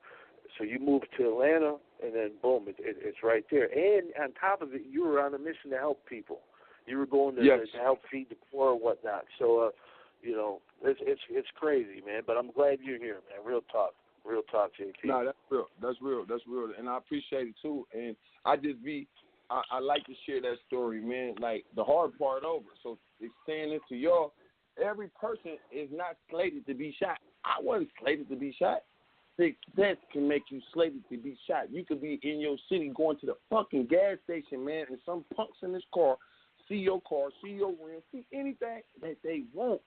So you moved to Atlanta, and then boom, it's right there. And on top of it, you were on a mission to help people. You were going to help feed the poor or whatnot. So it's crazy, man. But I'm glad you're here, man. Real talk, JP. No, that's real, and I appreciate it too. And I like to share that story, man. Like, the hard part over. So it's saying it to y'all. Every person is not slated to be shot. I wasn't slated to be shot. Success can make you slated to be shot. You could be in your city going to the fucking gas station, man, and some punks in this car see your car, see your rim, see anything that they want.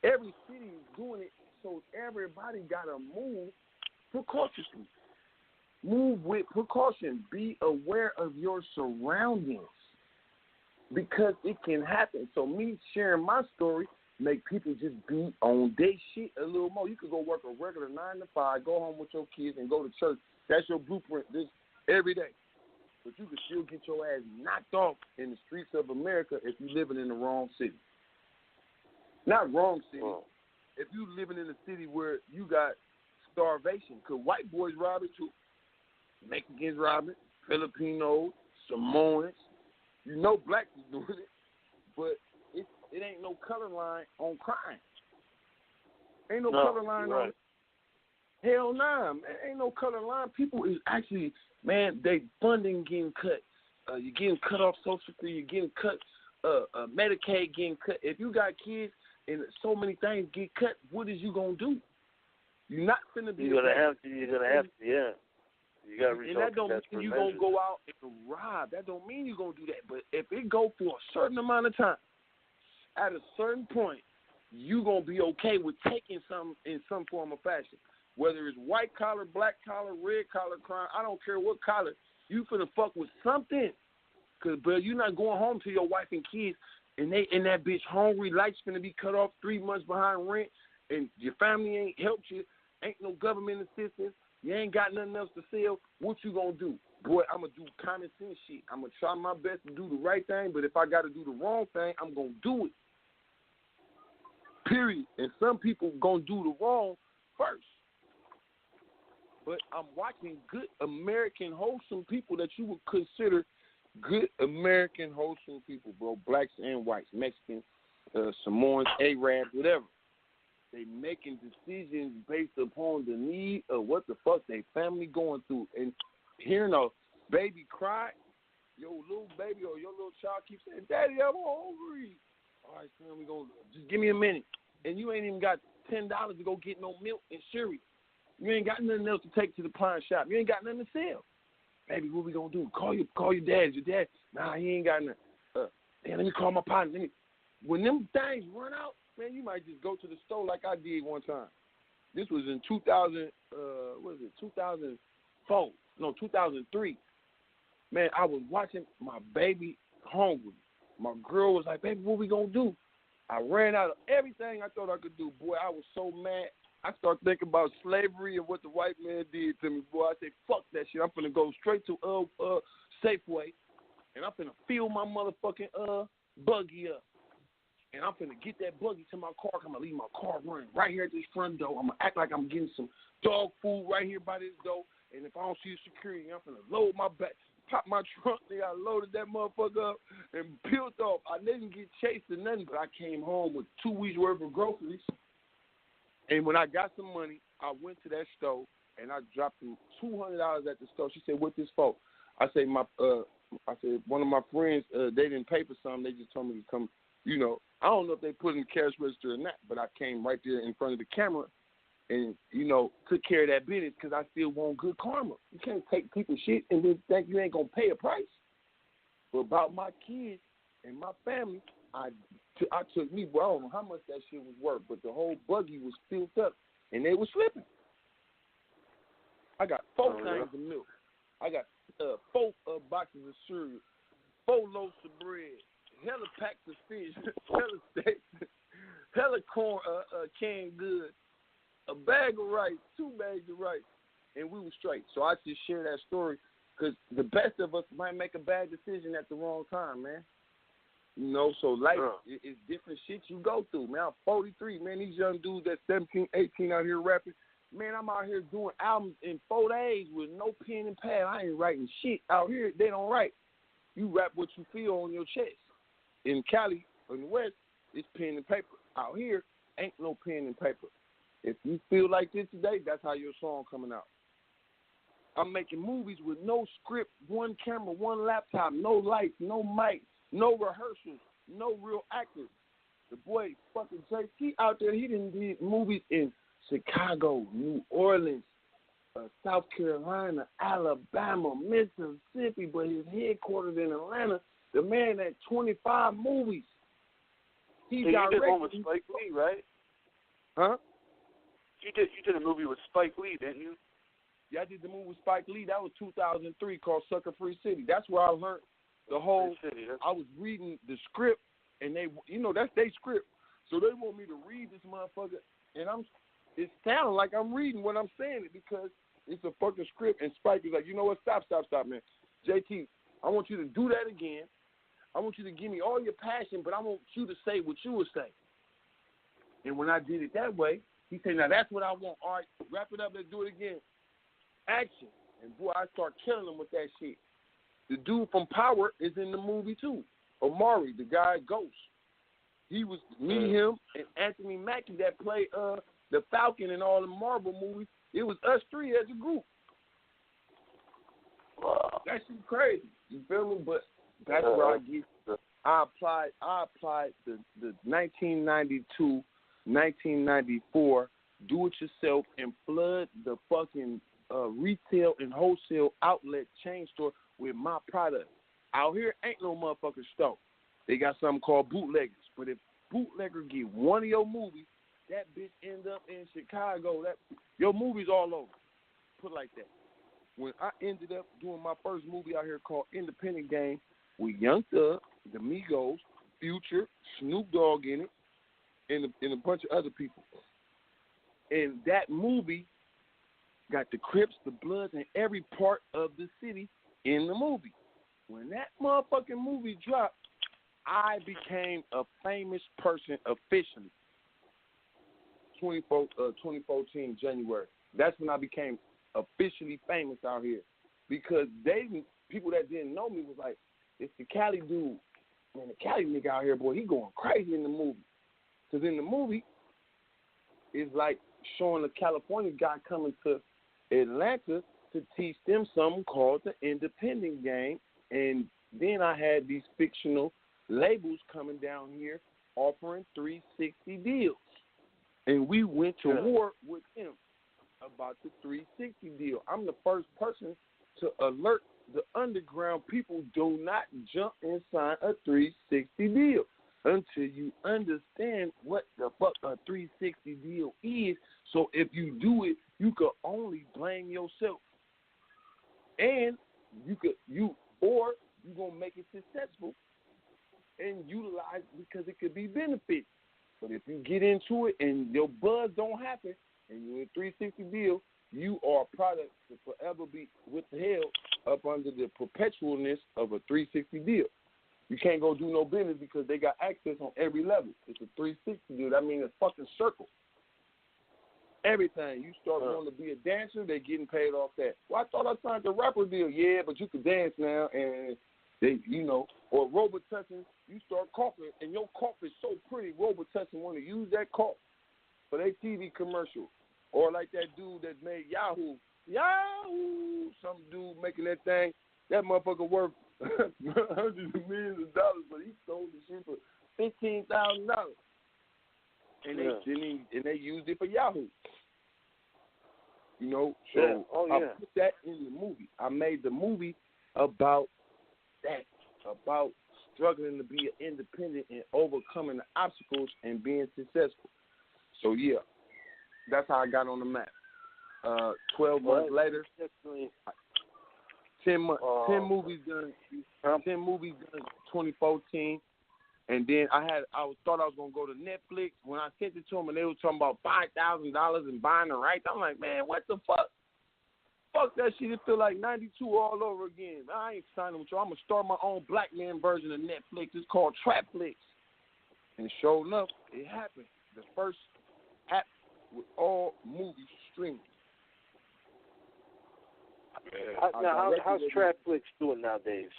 Every city is doing it, so everybody got to move precautiously. Move with precaution. Be aware of your surroundings, because it can happen. So me sharing my story make people just be on their shit a little more. You could go work a regular 9 to 5, go home with your kids, and go to church. That's your blueprint this every day. But you can still get your ass knocked off in the streets of America if you're living in the wrong city. Not wrong city. If you living in a city where you got starvation, because white boys rob it too. Mexicans rob it, Filipinos, Samoans. Blacks is doing it, but it ain't no color line on crime. Ain't no color line on it. Hell nah, man. Ain't no color line. People is actually, man, they funding getting cut. You're getting cut off Social Security. You're getting cut. Medicaid getting cut. If you got kids and so many things get cut, what is you gonna do? You're not finna be. You're gonna have to. You got to resort. And that don't mean you gonna go out and rob. That don't mean you gonna do that. But if it go for a certain amount of time, at a certain point, you gonna be okay with taking some in some form of fashion. Whether it's white collar, black collar, red collar crime, I don't care what collar. You finna fuck with something, but you're not going home to your wife and kids, and that bitch hungry, lights finna be cut off, 3 months behind rent, and your family ain't helped you, ain't no government assistance, you ain't got nothing else to sell. What you gonna do? Boy, I'm gonna do common sense shit. I'm gonna try my best to do the right thing, but if I gotta do the wrong thing, I'm gonna do it. Period. And some people gonna do the wrong first. But I'm watching good American wholesome people that you would consider good American wholesome people, bro. Blacks and whites, Mexicans, Samoans, Arabs, whatever. They making decisions based upon the need of what the fuck they family going through. And hearing a baby cry, your little baby or your little child keeps saying, "Daddy, I'm hungry." All right, son, we gonna just give me a minute. And you ain't even got $10 to go get no milk and cereal. You ain't got nothing else to take to the pawn shop. You ain't got nothing to sell. Baby, what we gonna do? Call your dad. Your dad? Nah, he ain't got nothing. Damn, let me call my partner. When them things run out, man, you might just go to the store like I did one time. This was in 2004? No, 2003. Man, I was watching my baby hungry. My girl was like, "Baby, what we gonna do?" I ran out of everything I thought I could do. Boy, I was so mad. I started thinking about slavery and what the white man did to me. Boy, I said, fuck that shit. I'm finna go straight to Safeway, and I'm finna fill my motherfucking buggy up. and I'm finna get that buggy to my car. I'm gonna leave my car running right here at this front door. I'm gonna act like I'm getting some dog food right here by this door. And if I don't see security, I'm finna load my back, pop my trunk. Nigga, I loaded that motherfucker up and peeled off. I didn't get chased or nothing, but I came home with 2 weeks worth of groceries. And when I got some money, I went to that store and I dropped them $200 at the store. She said, "What this for?" I said, one of my friends, they didn't pay for something. They just told me to come. You know, I don't know if they put it in the cash register or not, but I came right there in front of the camera and, you know, took care of that business because I still want good karma. You can't take people's shit and then think you ain't going to pay a price. But about my kids and my family, I took me, bro, I don't know how much that shit was worth, but the whole buggy was filled up and they were slipping. I got 4 things of milk. I got 4 boxes of cereal, 4 loaves of bread, hella packs of fish, hella steaks, hella corn, canned goods, a bag of rice, 2 bags of rice, and we were straight. So I just share that story because the best of us might make a bad decision at the wrong time, man. You know, so life is different shit you go through, man. I'm 43, man. These young dudes that's 17, 18 out here rapping, man, I'm out here doing albums in 4 days with no pen and pad. I ain't writing shit. Out here, they don't write. You rap what you feel on your chest. In Cali, in the West, it's pen and paper. Out here, ain't no pen and paper. If you feel like this today, that's how your song coming out. I'm making movies with no script, 1 camera, 1 laptop, no lights, no mic, no rehearsals, no real actors. The boy fucking JT out there, he done did movies in Chicago, New Orleans, South Carolina, Alabama, Mississippi, but he's headquartered in Atlanta. The man had 25 movies. You did one with Spike Lee, right? Huh? You did a movie with Spike Lee, didn't you? Yeah, I did the movie with Spike Lee. That was 2003 called Sucker Free City. That's where I learned the whole. I was reading the script, and they, you know, that's their script. So they want me to read this motherfucker, and it sounds like I'm reading what I'm saying it because it's a fucking script. And Spike is like, you know what? Stop, man. JT, I want you to do that again. I want you to give me all your passion, but I want you to say what you would say. And when I did it that way, he said, now that's what I want. All right, wrap it up. Let's do it again. Action. And boy, I start killing him with that shit. The dude from Power is in the movie too. Omari, the guy Ghost. He was me, him, and Anthony Mackie that played the Falcon in all the Marvel movies. It was us 3 as a group. Wow. That shit crazy. You feel me? But that's where I get. I applied the 1992, 1994 do-it-yourself and flood the fucking retail and wholesale outlet chain store with my product. Out here ain't no motherfucking store. They got something called bootleggers. But if bootlegger get one of your movies, that bitch end up in Chicago. Your movie's all over. Put it like that. When I ended up doing my first movie out here called Independent Game with Young Thug, the Migos, Future, Snoop Dogg in it, and a bunch of other people. And that movie got the Crips, the Bloods, and every part of the city in the movie. When that motherfucking movie dropped, I became a famous person officially. 2014, January. That's when I became officially famous out here. Because people that didn't know me was like, it's the Cali dude. Man, the Cali nigga out here, boy, he going crazy in the movie. Because in the movie, it's like showing a California guy coming to Atlanta to teach them something called the independent game. And then I had these fictional labels coming down here offering 360 deals. And we went to war with him about the 360 deal. I'm the first person to alert the underground people, do not jump and sign a 360 deal until you understand what the fuck a 360 deal is. So if you do it, you could only blame yourself. And you're gonna make it successful and utilize because it could be benefits. But if you get into it and your buzz don't happen and you're in a 360 deal, you are a product to forever be withheld up under the perpetualness of a 360 deal. You can't go do no business because they got access on every level. It's a 360 deal. That means a fucking circle. Everything. You start wanting to be a dancer, they getting paid off that. Well, I thought I signed the rapper deal. Yeah, but you can dance now, and they, or Robitussin, you start coughing, and your cough is so pretty, Robitussin want to use that cough for their TV commercial. Or like that dude that made Yahoo, some dude making that thing, that motherfucker worth hundreds of millions of dollars, but he sold the shit for $15,000. And they used it for Yahoo. So I put that in the movie. I made the movie about that, about struggling to be an independent and overcoming the obstacles and being successful. So yeah, that's how I got on the map. 12 months later, 10 movies done. 10 movies done. 2014. And then I thought I was gonna go to Netflix. When I sent it to them, and they were talking about $5,000 and buying the rights, I'm like, man, what the fuck? Fuck that shit. It feel like 92 all over again. I ain't signing with you. I'm gonna start my own black man version of Netflix. It's called Trapflix. And sure enough, it happened. The first app with all movies streaming. How's Trapflix doing nowadays?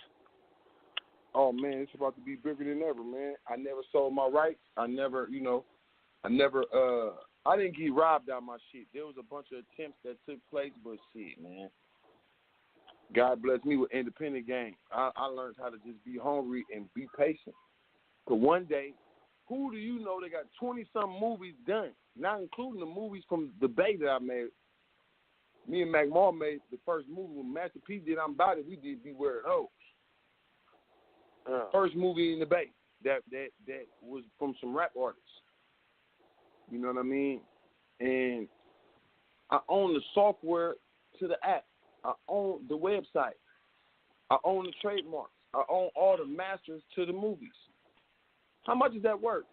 Oh man, it's about to be bigger than ever, man. I never sold my rights. I didn't get robbed out of my shit. There was a bunch of attempts that took place, but shit, man. God bless me with independent game. I learned how to just be hungry and be patient. Because one day, who do you know they got 20-some movies done, not including the movies from the Bay that I made. Me and Mac Maul made the first movie when Master P did I'm About It, we did Beware of Hoes. First movie in the Bay that was from some rap artists. You know what I mean? And I own the software to the app. I own the website. I own the trademarks. I own all the masters to the movies. How much is that worth?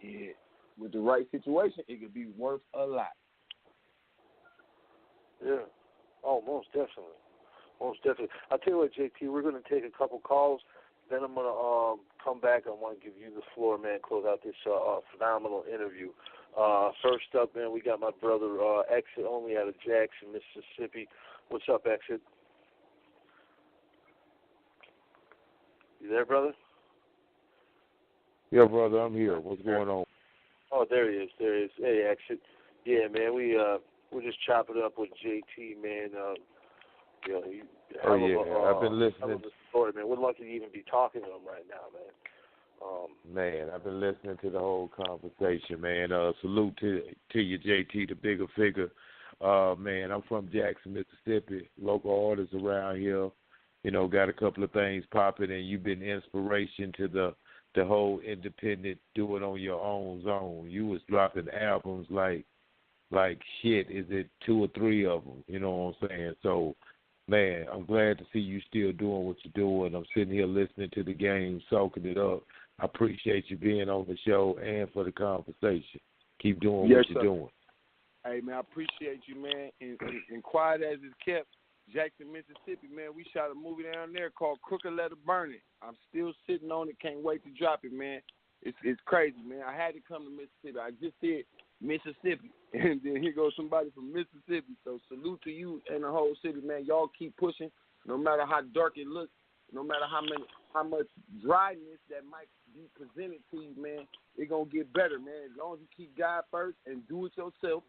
Shit. With the right situation, it could be worth a lot. Yeah. Oh, most definitely. Most definitely. I'll tell you what, JT, we're going to take a couple calls. Then I'm going to come back. I want to give you the floor, man, close out this phenomenal interview. First up, man, we got my brother Exit Only out of Jackson, Mississippi. What's up, Exit? You there, brother? Yeah, brother, I'm here. What's going on? Oh, there he is. There he is. Hey, Exit. Yeah, man, we're just chopping it up with JT, man. I've been listening. Story, man. We're lucky to even be talking to him right now, man. Man, I've been listening to the whole conversation, man. Salute to you, JT, the Bigga Figga. Man, I'm from Jackson, Mississippi. Local artists around here, got a couple of things popping, and you've been inspiration to the whole independent, do it on your own zone. You was dropping albums like shit. Is it 2 or 3 of them? You know what I'm saying? So, man, I'm glad to see you still doing what you're doing. I'm sitting here listening to the game, soaking it up. I appreciate you being on the show and for the conversation. Keep doing what you're doing. Hey, man, I appreciate you, man. And quiet as it's kept, Jackson, Mississippi, man, we shot a movie down there called Crooked Letter Burning. I'm still sitting on it. Can't wait to drop it, man. It's crazy, man. I had to come to Mississippi. I just said Mississippi, and then here goes somebody from Mississippi. So salute to you and the whole city, man. Y'all keep pushing, no matter how dark it looks, no matter how much dryness that might be presented to you, man. It's gonna get better, man. As long as you keep God first and do it yourself,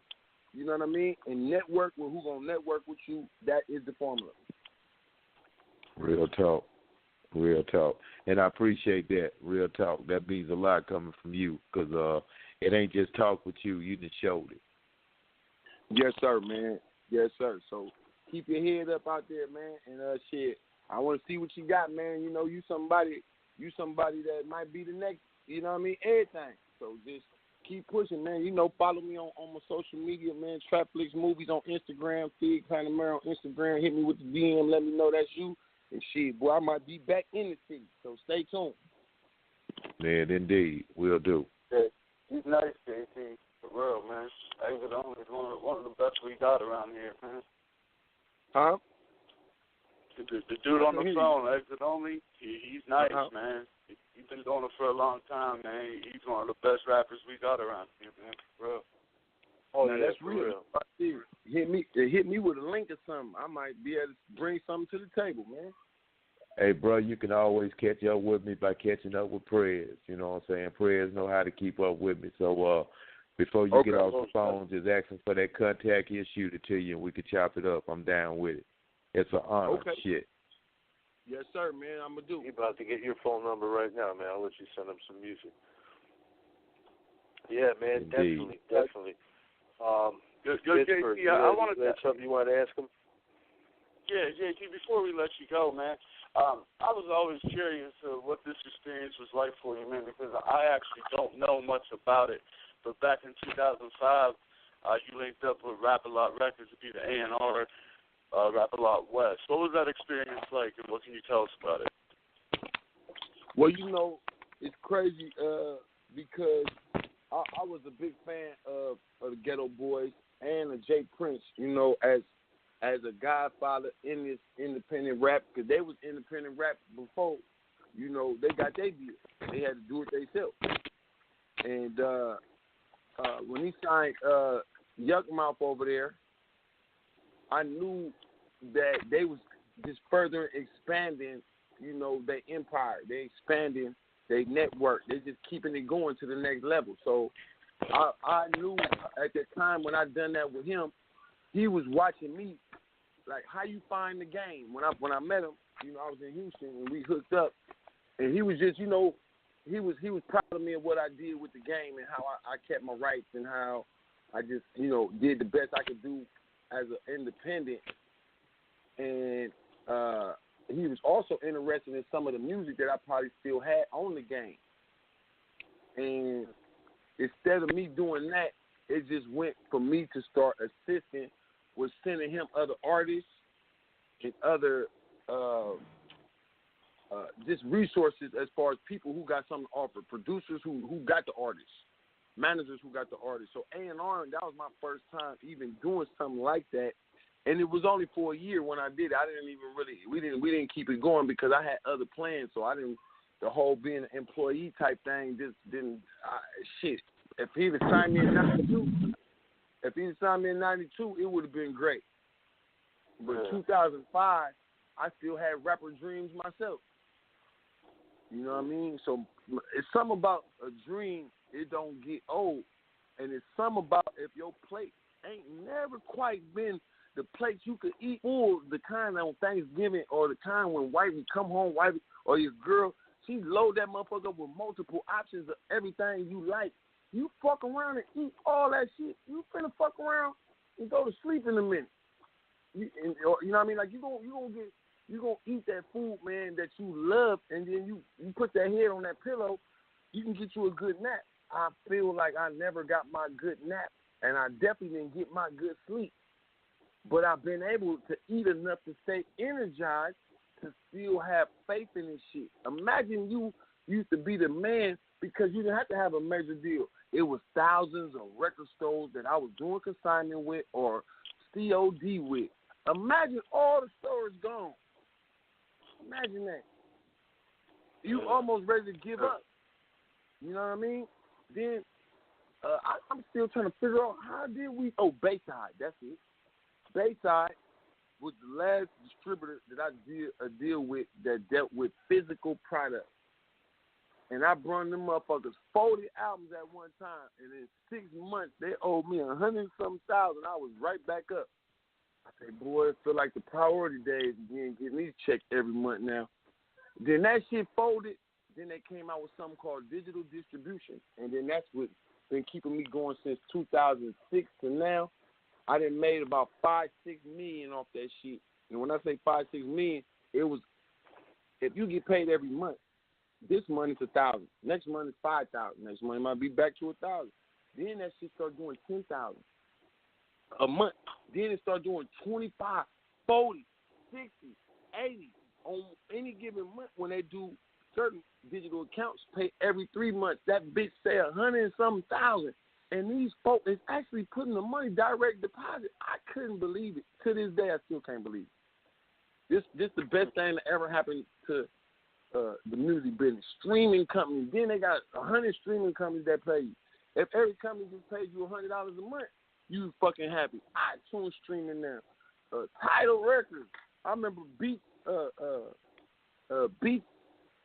you know what I mean, and network with who gonna network with you. That is the formula. Real talk. And I appreciate that. Real talk. That means a lot coming from you, because it ain't just talk with you. You done showed it. Yes, sir, man. Yes, sir. So keep your head up out there, man. And shit, I want to see what you got, man. You somebody that might be the next. You know what I mean? Everything. So just keep pushing, man. Follow me on my social media, man. Trapflix Movies on Instagram. Fig Panamera on Instagram. Hit me with the DM. Let me know that's you. And shit, boy, I might be back in the city. So stay tuned. Man, indeed, we'll do. Yeah, he's nice, JT. For real, man. Exit Only is one of the best we got around here, man. Huh? The dude on the phone, exit only, he's nice, man. He's been doing it for a long time, man. He's one of the best rappers we got around here, man, for real. Oh, now, that's real. Hit me with a link or something. I might be able to bring something to the table, man. Hey, bro, you can always catch up with me by catching up with Prez. You know what I'm saying? Prez know how to keep up with me. So before you get off the phone, just ask him for that contact. He'll shoot it to you, and we can chop it up. I'm down with it. It's an honor. Okay. Shit. Yes, sir, man. I'm going to do. He's about to get your phone number right now, man. I'll let you send him some music. Yeah, man, Indeed. definitely. JT, I wanted to... That's something you want to ask him? Yeah, JT, before we let you go, man, I was always curious what this experience was like for you, man, because I actually don't know much about it. But back in 2005, you linked up with Rap-A-Lot Records to be the A&R Rap-A-Lot West. What was that experience like, and what can you tell us about it? Well, you know, it's crazy because I was a big fan of the Ghetto Boys and of Jay Prince, you know, as a godfather in this independent rap, because they was independent rap before, you know, they got their deal. They had to do it themselves. And when he signed Yuckmouth over there, I knew that they was just further expanding, you know, their empire. They expanding their network. They just keeping it going to the next level. So I knew at the time when I done that with him, he was watching me, like how you find the game. When I met him, you know, I was in Houston and we hooked up, and he was just, you know, he was proud of me of what I did with the game and how I kept my rights and how I just, you know, did the best I could do as an independent. And he was also interested in some of the music that I probably still had on the game. And instead of me doing that, it just went for me to start assisting with sending him other artists and other just resources as far as people who got something to offer, producers who got the artists, managers who got the artists. So A&R, and that was my first time even doing something like that. And it was only for a year when I did it. I didn't even really, we didn't keep it going because I had other plans. So I didn't, the whole being an employee type thing just didn't, shit. If he would signed me in 92, it would have been great. But 2005, I still had rapper dreams myself. You know what I mean? So it's something about a dream, it don't get old. And it's something about if your plate ain't never quite been the plates you could eat, or the kind on Thanksgiving, or the kind when wifey come home, wifey or your girl, she load that motherfucker up with multiple options of everything you like. You fuck around and eat all that shit. You finna fuck around and go to sleep in a minute. You know what I mean? Like you gonna eat that food, man, that you love, and then you put that head on that pillow. You can get you a good nap. I feel like I never got my good nap, and I definitely didn't get my good sleep. But I've been able to eat enough to stay energized, to still have faith in this shit. Imagine you used to be the man because you didn't have to have a major deal. It was thousands of record stores that I was doing consignment with or COD with. Imagine all the stores gone. Imagine that. You almost ready to give up. You know what I mean? Then I'm still trying to figure out how did we. Oh, Bayside, that's it. Bayside was the last distributor that I did a deal with that dealt with physical products. And I brought them motherfuckers 40 albums at one time. And in 6 months, they owed me $100,000. I was right back up. I said, boy, it feel like the priority days again, getting these checks every month now. Then that shit folded. Then they came out with something called digital distribution. And then that's what's been keeping me going since 2006 to now. I done made about $5-6 million off that shit. And when I say $5-6 million, it was, if you get paid every month, this month it's $1,000. Next month it's $5,000. Next month it might be back to $1,000. Then that shit start doing $10,000 a month. Then it start doing 25, 40, 60, 80 on any given month when they do certain digital accounts pay every 3 months. That bitch say 100 and something thousand. And these folks is actually putting the money direct deposit. I couldn't believe it. To this day, I still can't believe This the best thing that ever happened to the music business. Streaming companies. Then they got 100 streaming companies that pay you. If every company just pays you $100 a month, you fucking happy. iTunes streaming now. Tidal Records. I remember Beats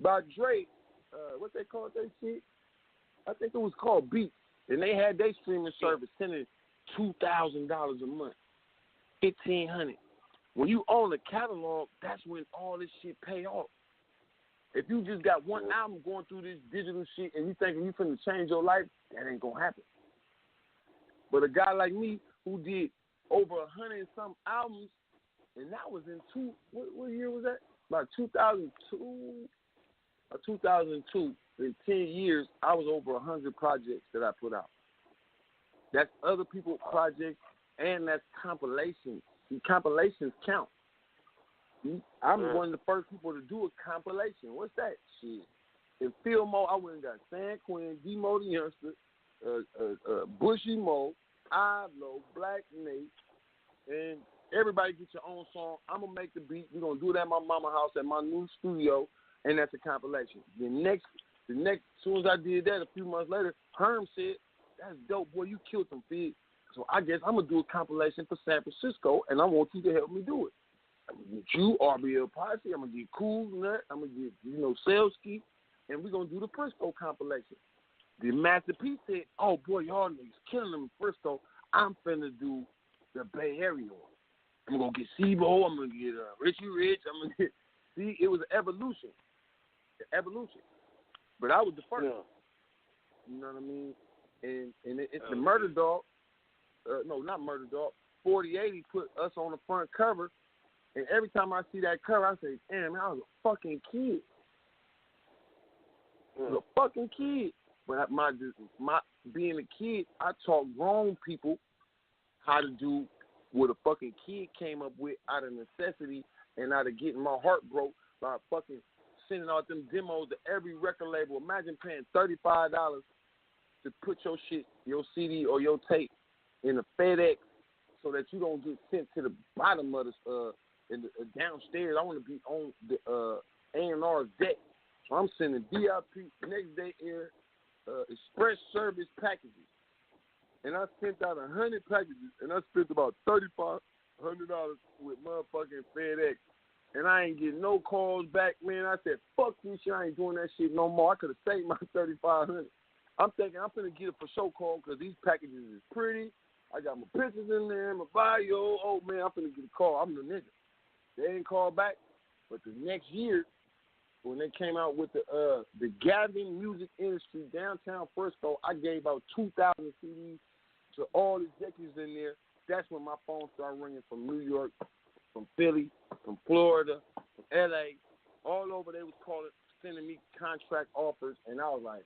by Drake. What they called that shit? I think it was called Beats. And they had their streaming service sending $2,000 a month. $1,500. When you own a catalog, that's when all this shit pay off. If you just got one album going through this digital shit and you thinking you finna change your life, that ain't gonna happen. But a guy like me who did over 100 and some albums, and that was in what year was that? About 2002 or 2002. In 10 years, I was over 100 projects that I put out. That's other people's projects, and that's compilations. See, compilations count. I'm one of the first people to do a compilation. What's that? Shit. In field mode, I went and got San Quinn, D-Mo the Youngster, Bushy Mo, Ivlo, Black Nate, and everybody get your own song. I'm going to make the beat. We're going to do it at my mama's house at my new studio, and that's a compilation. The next, as soon as I did that, a few months later, Herm said, that's dope, boy, you killed them, Fig. So I guess I'm going to do a compilation for San Francisco, and I want you to help me do it. I'm going to get you, RBL Posse, I'm going to get Cool Nut, I'm going to get, Selski, and we're going to do the Frisco compilation. The Master P said, oh, boy, y'all niggas killing them in Frisco. I'm finna do the Bay Area one. I'm going to get Sibo, I'm going to get Richie Rich, I'm going to get, see, it was an evolution. But I was the first. Yeah. You know what I mean? And it's the Murder Dog. No, not Murder Dog. 4080 put us on the front cover. And every time I see that cover, I say, damn, man, I was a fucking kid. I was a fucking kid. But my being a kid, I taught grown people how to do what a fucking kid came up with out of necessity and out of getting my heart broke by fucking sending out them demos to every record label. Imagine paying $35 to put your shit, your CD or your tape in a FedEx so that you don't get sent to the bottom of the downstairs. I want to be on the A&R's deck. So I'm sending VIP, next day air, express service packages. And I sent out 100 packages, and I spent about $3,500 with motherfucking FedEx. And I ain't getting no calls back, man. I said, fuck this shit. I ain't doing that shit no more. I could have saved my $3,500. I'm thinking I'm finna get it for show call because these packages is pretty. I got my pictures in there, my bio. Oh, man, I'm finna get a call. I'm the nigga. They ain't called back. But the next year, when they came out with the Gavin Music Industry downtown Frisco, I gave out 2,000 CDs to all the executives in there. That's when my phone started ringing from New York, from Philly, from Florida, from L.A., all over. They was calling, sending me contract offers, and I was like,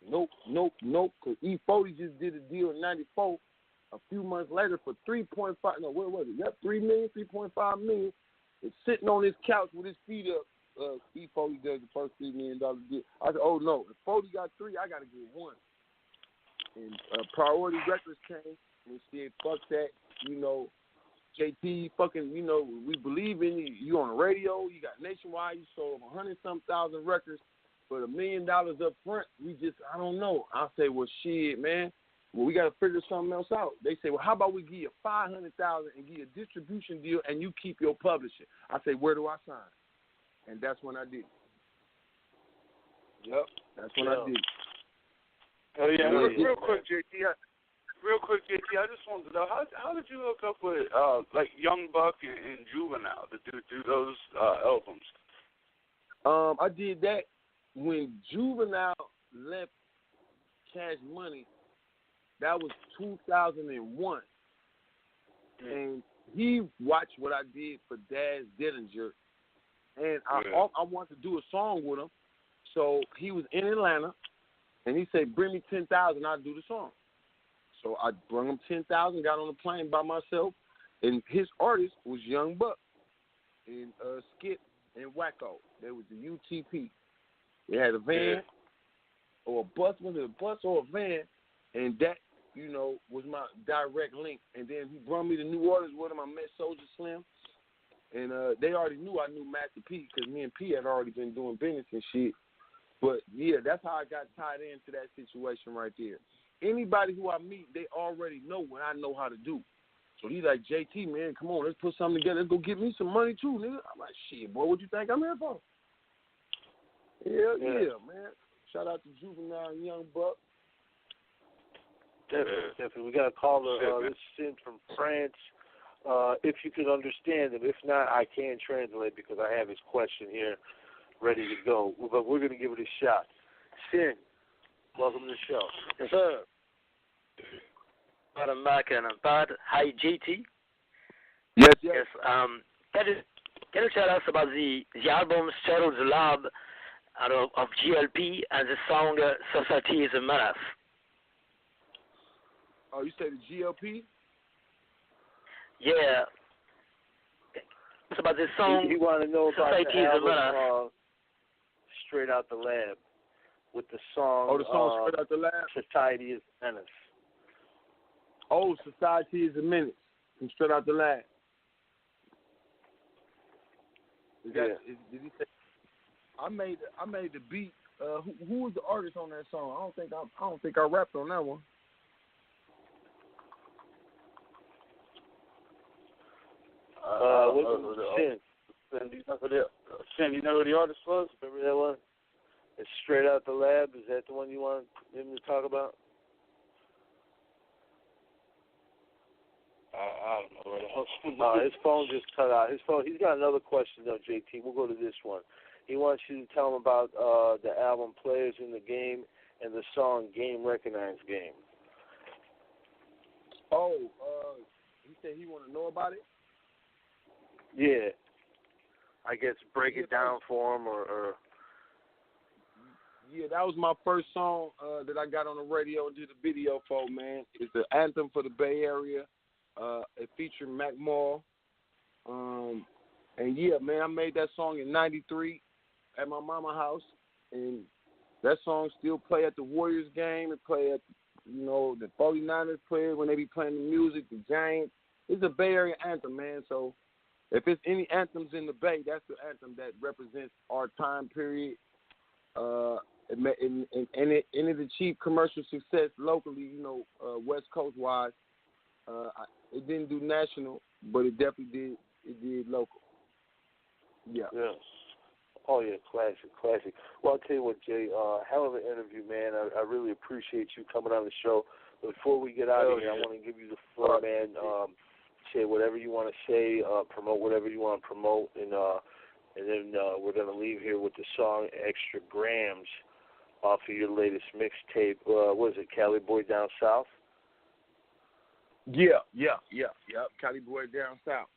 nope, because E40 just did a deal in 94. A few months later for 3.5, no, what was it? Yep, 3 million, 3.5 million. It's sitting on his couch with his feet up. E40 does the first $3 million deal. I said, oh, no, if 40 got 3, I got to get 1. And Priority Records came and said, fuck that, JT, fucking, we believe in you. You on the radio, you got nationwide, you sold 100-some thousand records for $1 million up front. I don't know. I say, well, shit, man. Well, we got to figure something else out. They say, well, how about we give you $500,000 and give you a distribution deal and you keep your publishing? I say, where do I sign? And that's when I did. Yep, that's when I did. Oh, yeah. Real quick, JT, I just wanted to know, how did you hook up with, Young Buck and Juvenile to do those albums? I did that when Juvenile left Cash Money. That was 2001. And he watched what I did for Daz Dillinger. And I wanted to do a song with him. So he was in Atlanta. And he said, bring me 10,000, I'll do the song. So I brought him 10,000, got on the plane by myself. And his artist was Young Buck and Skip and Wacko. They was the UTP. They had a van or a bus. Was it a bus or a van? And that, was my direct link. And then he brought me to New Orleans with him. I met Soulja Slim. And they already knew I knew Master P because me and P had already been doing business and shit. But, yeah, that's how I got tied into that situation right there. Anybody who I meet, they already know what I know how to do. So he's like, JT, man, come on, let's put something together. Let's go get me some money, too, nigga. I'm like, shit, boy, what you think I'm here for? Yeah, man. Shout out to Juvenile and Young Buck. Definitely. We got a caller. This is in from France. If you could understand him. If not, I can translate because I have his question here ready to go. But we're going to give it a shot. Sin, welcome to the show. Yes, sir. I'm back and I'm bad. Hi, JT. Yes. Can you tell us about the album Shadow the Lab of GLP and the song Society is a Menace? Oh, you say the GLP? Yeah. It's about this song. You want to know about Society the is album, a Menace. Straight Out the Lab with the song. Oh, the song Straight Out the Lab? Society is a Menace. Oh, Society is a Menace from Straight Out the Lab. Did he say? I made the beat. Who was the artist on that song? I don't think I rapped on that one. Sin, you know who the artist was? Remember that one? It's Straight Out the Lab. Is that the one you want him to talk about? I don't know. His phone just cut out. He's got another question though, JT. We'll go to this one. He wants you to tell him about the album Players in the Game and the song Game Recognized Game. Oh, he said he want to know about it? Yeah. I guess break it down for him or... Yeah, that was my first song that I got on the radio and did a video for, man. It's the anthem for the Bay Area. It featured Mac Moore. And yeah, man, I made that song in 93 at my mama's house. And that song still play at the Warriors game. It play at, the 49ers play when they be playing the music, the Giants. It's a Bay Area anthem, man. So if there's any anthems in the Bay, that's the anthem that represents our time period. And it achieved commercial success locally, West Coast wise. It didn't do national, but it definitely did. It did local. Yeah. Yes. Oh yeah, classic. Well, I'll tell you what, Jay. Hell of an interview, man. I really appreciate you coming on the show. Before we get out of here, I want to give you the floor, man. Say whatever you want to say. Promote whatever you want to promote, and then we're gonna leave here with the song "Extra Grams" off of your latest mixtape. What is it, Cali Boy Down South? Yeah. Cali Boy Down South.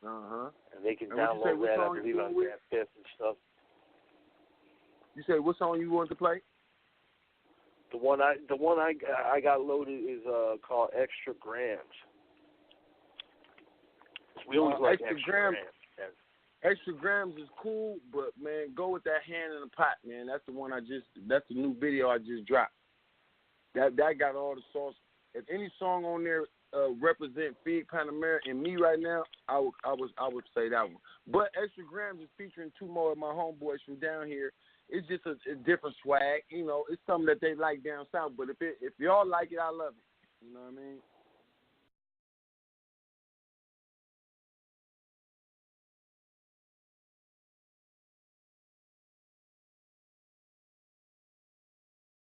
And they can download that, I believe, on Bandcamp and stuff. You said what song you wanted to play? The one I got loaded is called Extra Grams. We always like extra grams. Extra Grams is cool, but man, go with that Hand in the Pot, man. That's the one that's the new video I just dropped. That got all the sauce. If any song on there represent Fig Panamera and me right now, I would say that one. But Extra Grams is featuring two more of my homeboys from down here. It's just a different swag, it's something that they like down south. But if y'all like it, I love it. You know what I mean?